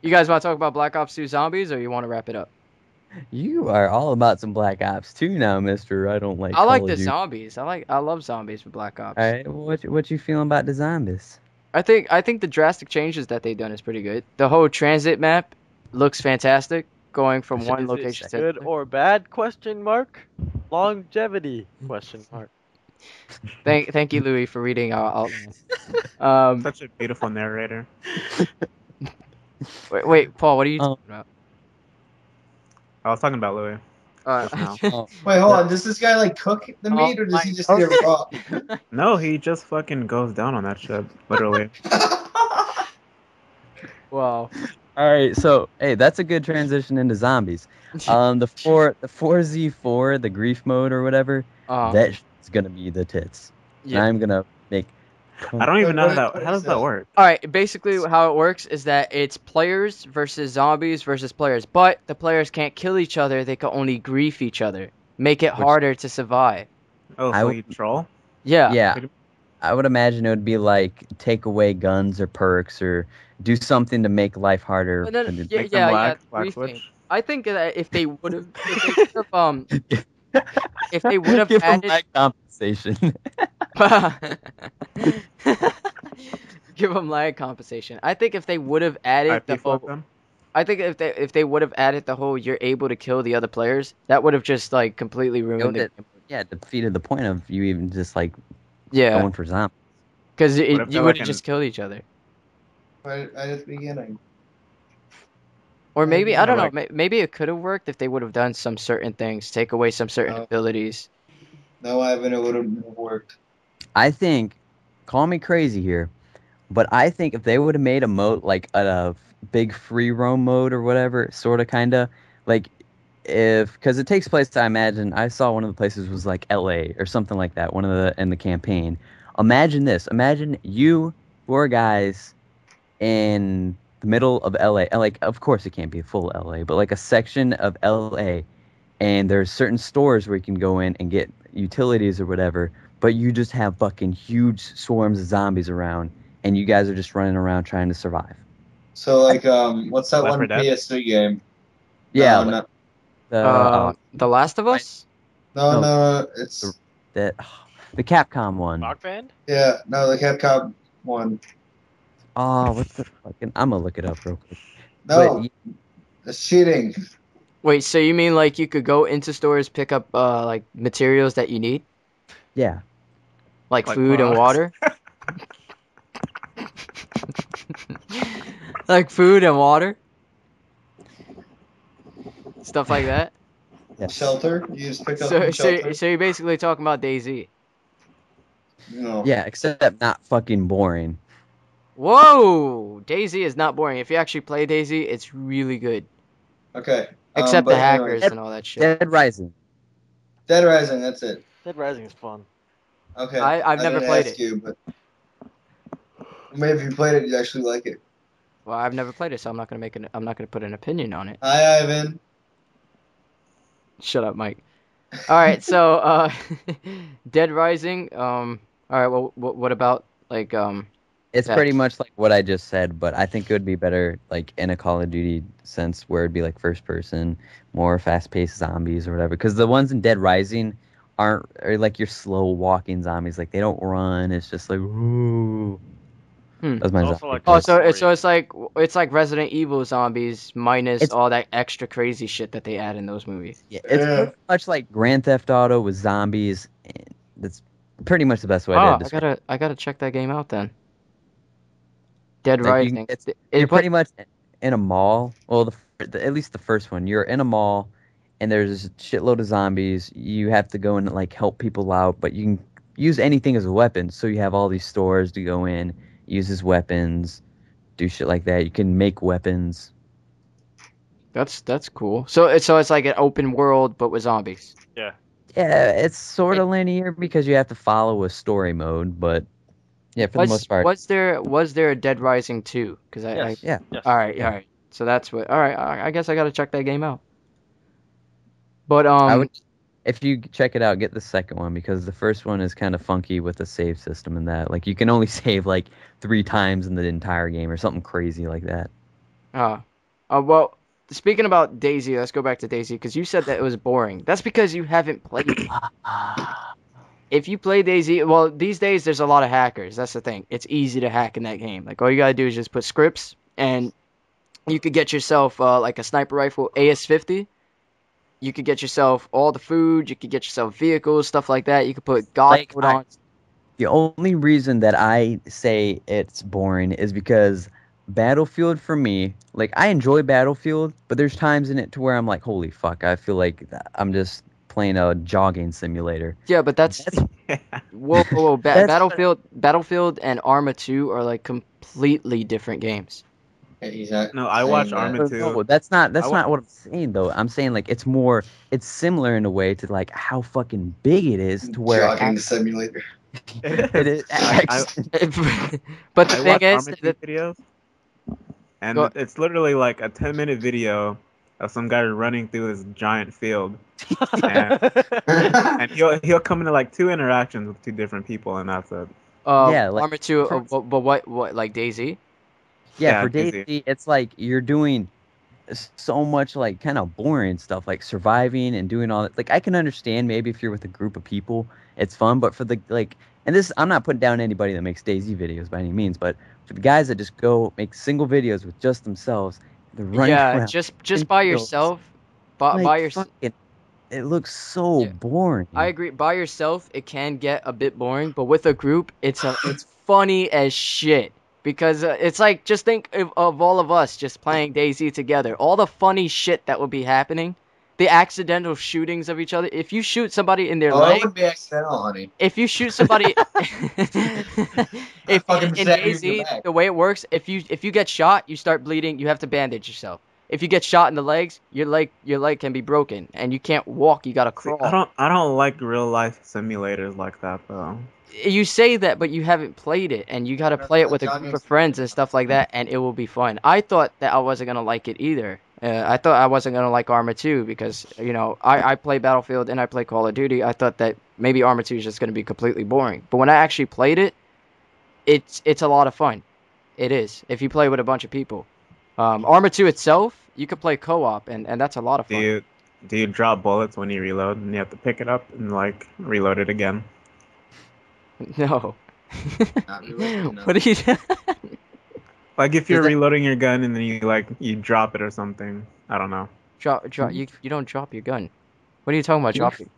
You guys want to talk about Black Ops 2 zombies, or you want to wrap it up? You are all about some Black Ops 2 now, Mister. I don't like. I like Call the of Duty. zombies. I love zombies for Black Ops. All right, what you feeling about the zombies? I think the drastic changes that they've done is pretty good. The whole transit map looks fantastic, going from one Is location it to good another. or bad? Question mark. Longevity? Question mark. Thank you, Louis, for reading out loud. Such a beautiful narrator. Wait, Paul, what are you Um, talking about? I was talking about Louis just now. Wait, hold on. Does this guy like cook the meat, or does he just eat it raw? No, he just fucking goes down on that shit, literally. Wow. All right, so hey, that's a good transition into zombies. The 4Z4, the grief mode or whatever, that's gonna be the tits. Yeah. I'm gonna make. I don't even know What how does that work? All right, basically how it works is that it's players versus zombies versus players, but the players can't kill each other, they can only grief each other. Make it harder to survive. Oh, I so w- you troll? Yeah. Yeah, I would imagine it would be like take away guns or perks or do something to make life harder. And then, for the- yeah, Make them yeah, lag griefing. switch? I think that if they would have if they would have Give them added lag compensation. give them lag compensation. I think if they would have added the IP flip whole them? I think if they would have added the whole you're able to kill the other players, that would have just like completely It ruined would- it. yeah, defeated the point of you even just like Yeah, going for zombies. because What if you they're would like have an- just killed each other. Right at the beginning. Or maybe I Yeah, don't know. like- Maybe it could have worked if they would have done some certain things, take away some certain No. abilities. No, Ivan, it would have worked. I think, call me crazy here, but I think if they would have made a mode like a big free roam mode or whatever, sort of, kind of, like because it takes place, I imagine, I saw one of the places was like LA or something like that, one of the in the campaign. Imagine this. Imagine you four guys in the middle of LA. And like, of course it can't be full LA, but like a section of LA, and there's certain stores where you can go in and get utilities or whatever, but you just have fucking huge swarms of zombies around, and you guys are just running around trying to survive. So like, what's that Left one 4 Dead? PS3 game? Yeah, No, like no, The Last of Us. no, no. no, it's the Capcom one. Rock Band? yeah, no, the Capcom one. Oh, what's the fucking? I'm gonna look it up real quick. No, But it's cheating. Wait, so you mean like you could go into stores, pick up like materials that you need, yeah, like Like food and clothes? water? Like food and water? Stuff like that? yes. Shelter. You just pick up So some so shelter. so you're basically talking about DayZ. No. Yeah, except not fucking boring. Whoa! DayZ is not boring. If you actually play DayZ, it's really good. Okay. Except but the hackers anyways, and all that shit. Dead Rising. Dead Rising. That's it. Dead Rising is fun. Okay. I've never didn't played ask it. you, but maybe if you played it, you actually like it. Well, I've never played it, so I'm not gonna put an opinion on it. Hi, Ivan. Shut up, Mike. All right, so Dead Rising. All right. Well, what about like It's that? pretty much like what I just said, but I think it would be better like in a Call of Duty sense where it'd be like first person, more fast-paced zombies or whatever. Because the ones in Dead Rising are like your slow walking zombies. Like they don't run. It's just like ooh. That's my Also zombie like Oh, pick. so it's like Resident Evil zombies minus It's- all that extra crazy shit that they add in those movies. Yeah, it's Yeah. pretty much like Grand Theft Auto with zombies. And that's pretty much the best way to Oh, describe it. I gotta check that game out then. Dead Like you can, Rising. you're What? pretty much in a mall. Well, at least the first one, you're in a mall, and there's a shitload of zombies. You have to go and like help people out, but you can use anything as a weapon. So you have all these stores to go in, use as weapons, do shit like that. You can make weapons. That's cool. So it's like an open world but with zombies. Yeah. Yeah, it's sort of linear because you have to follow a story mode, but yeah, for the most part. Was there a Dead Rising 2? Because I Yes. Yeah. Yes. all right, Yeah. all right. So that's what. All right, I guess I gotta check that game out. But I would, if you check it out, get the second one because the first one is kind of funky with the save system and that. Like you can only save like 3 times in the entire game or something crazy like that. well, speaking about Daisy, let's go back to Daisy because you said that it was boring. That's because you haven't played it. If you play Daisy, well, these days there's a lot of hackers. That's the thing. It's easy to hack in that game. Like all you gotta do is just put scripts, and you could get yourself like a sniper rifle AS-50. You could get yourself all the food. You could get yourself vehicles, stuff like that. You could put God Like, mode on. The only reason that I say it's boring is because Battlefield for me, like I enjoy Battlefield, but there's times in it to where I'm like, holy fuck, I feel like I'm just playing a jogging simulator. Yeah, but that's whoa. That's- Battlefield and Arma 2 are like completely different games. He's not No, I saying watch that. Arma No, 2. that's not I wa- what I'm saying though. I'm saying like it's similar in a way to like how fucking big it is to where Jogging simulator. it is. I But the I thing watch is Arma 2 that videos, and Go- it's literally like a 10-minute video of some guy running through this giant field, and he'll come into like 2 interactions with 2 different people, and that's it. Yeah, like Arma 2, for- but what like Daisy? yeah, for Daisy. Daisy, it's like you're doing so much like kind of boring stuff like surviving and doing all that. Like I can understand maybe if you're with a group of people, it's fun, but for the like, and this I'm not putting down anybody that makes Daisy videos by any means, but for the guys that just go make single videos with just themselves, they're running Yeah, around just in by fields, yourself, by like your fucking, it looks so Yeah. boring. I agree. By yourself, it can get a bit boring, but with a group, it's funny as shit. Because it's like just think of all of us just playing DayZ together. All the funny shit that would be happening, the accidental shootings of each other. If you shoot somebody in their Oh, it leg, would be accidental, honey. if you shoot somebody, if Fucking in stab you in the DayZ, back. the way it works, if you get shot, you start bleeding. You have to bandage yourself. If you get shot in the legs, your leg can be broken, and you can't walk. You gotta See, crawl. I don't like real life simulators like that though. You say that, but you haven't played it, and you gotta play it with a group Jogging of friends and simulator. stuff like that, and it will be fun. I thought that I wasn't gonna like it either. I thought I wasn't gonna like Arma 2 because I play Battlefield and I play Call of Duty. I thought that maybe Arma 2 is just gonna be completely boring. But when I actually played it, it's a lot of fun. It is if you play with a bunch of people. Arma 2 itself, you could play co-op, and that's a lot of Do fun. you drop bullets when you reload and you have to pick it up and like reload it again? No. Not really, no. What are you? Like if you're that- reloading your gun and then you drop it or something. I don't know. drop. You don't drop your gun. What are you talking about? Can you- Dropping?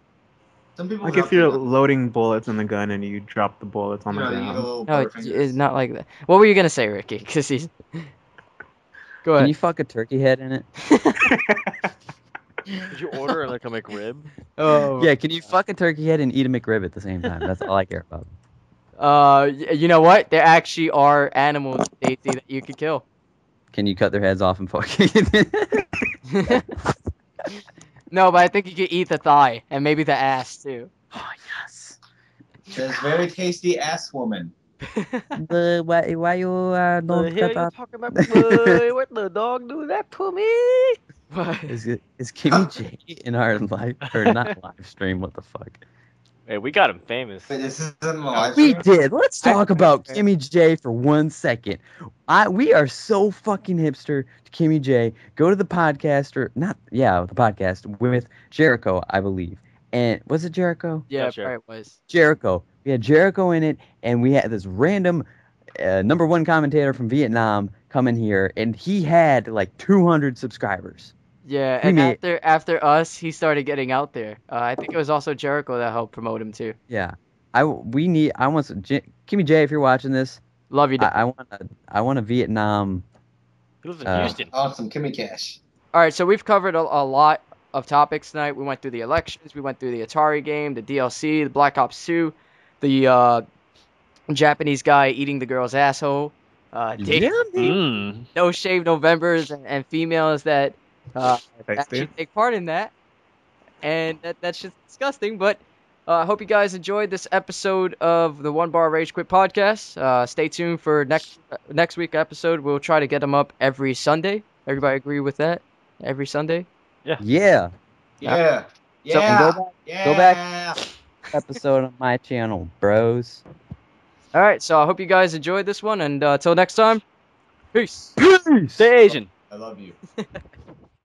Some people Like drop if you're the gun. loading bullets in the gun and you drop the bullets on You the know, you get a ground. little No, it's butterfingers. not like that. What were you gonna say, Ricky? Because he's. Go Can ahead. you fuck a turkey head in it? Did you order like a McRib? Oh. Yeah, can you fuck a turkey head and eat a McRib at the same time? That's all I care about. You know what? There actually are animals, Daisy, that you could kill. Can you cut their heads off and fuck? No, but I think you could eat the thigh and maybe the ass too. Oh yes. Says very tasty ass woman. Why you The don't hell cut you off? talking about? Boy, what the dog do that to me? What? Is Kimmy J in our live or not live stream? What the fuck? Hey, we got him famous. But this isn't a live We stream. did. Let's talk about Kimmy J for 1 second. We are so fucking hipster to Kimmy J. Go to the podcast the podcast with Jericho, I believe. And was it Jericho? Yeah, Gotcha. probably was. Jericho. We had Jericho in it, and we had this random #1 commentator from Vietnam come in here, and he had like 200 subscribers. Yeah, We and made- after us, he started getting out there. I think it was also Jericho that helped promote him too. Yeah. Kimmy J, if you're watching this, Love you. Dad. I want a Vietnam. He lives in Uh, Houston. Awesome, Kimmy Cash. All right, so we've covered a lot of topics tonight. We went through the elections, we went through the Atari game, the DLC, the Black Ops 2, the Japanese guy eating the girl's asshole, Yeah, Mm. no shave Novembers and females that actually Tasty. take part in that. And that's just disgusting. But I hope you guys enjoyed this episode of the One Bar Rage Quit podcast. Stay tuned for next week episode. We'll try to get them up every Sunday. Everybody agree with that? Every Sunday. yeah. Yeah. So- Yeah. Go back Yeah. episode on my channel, bros. All right. So I hope you guys enjoyed this one. And until next time, peace. Peace. Stay Asian. I love you.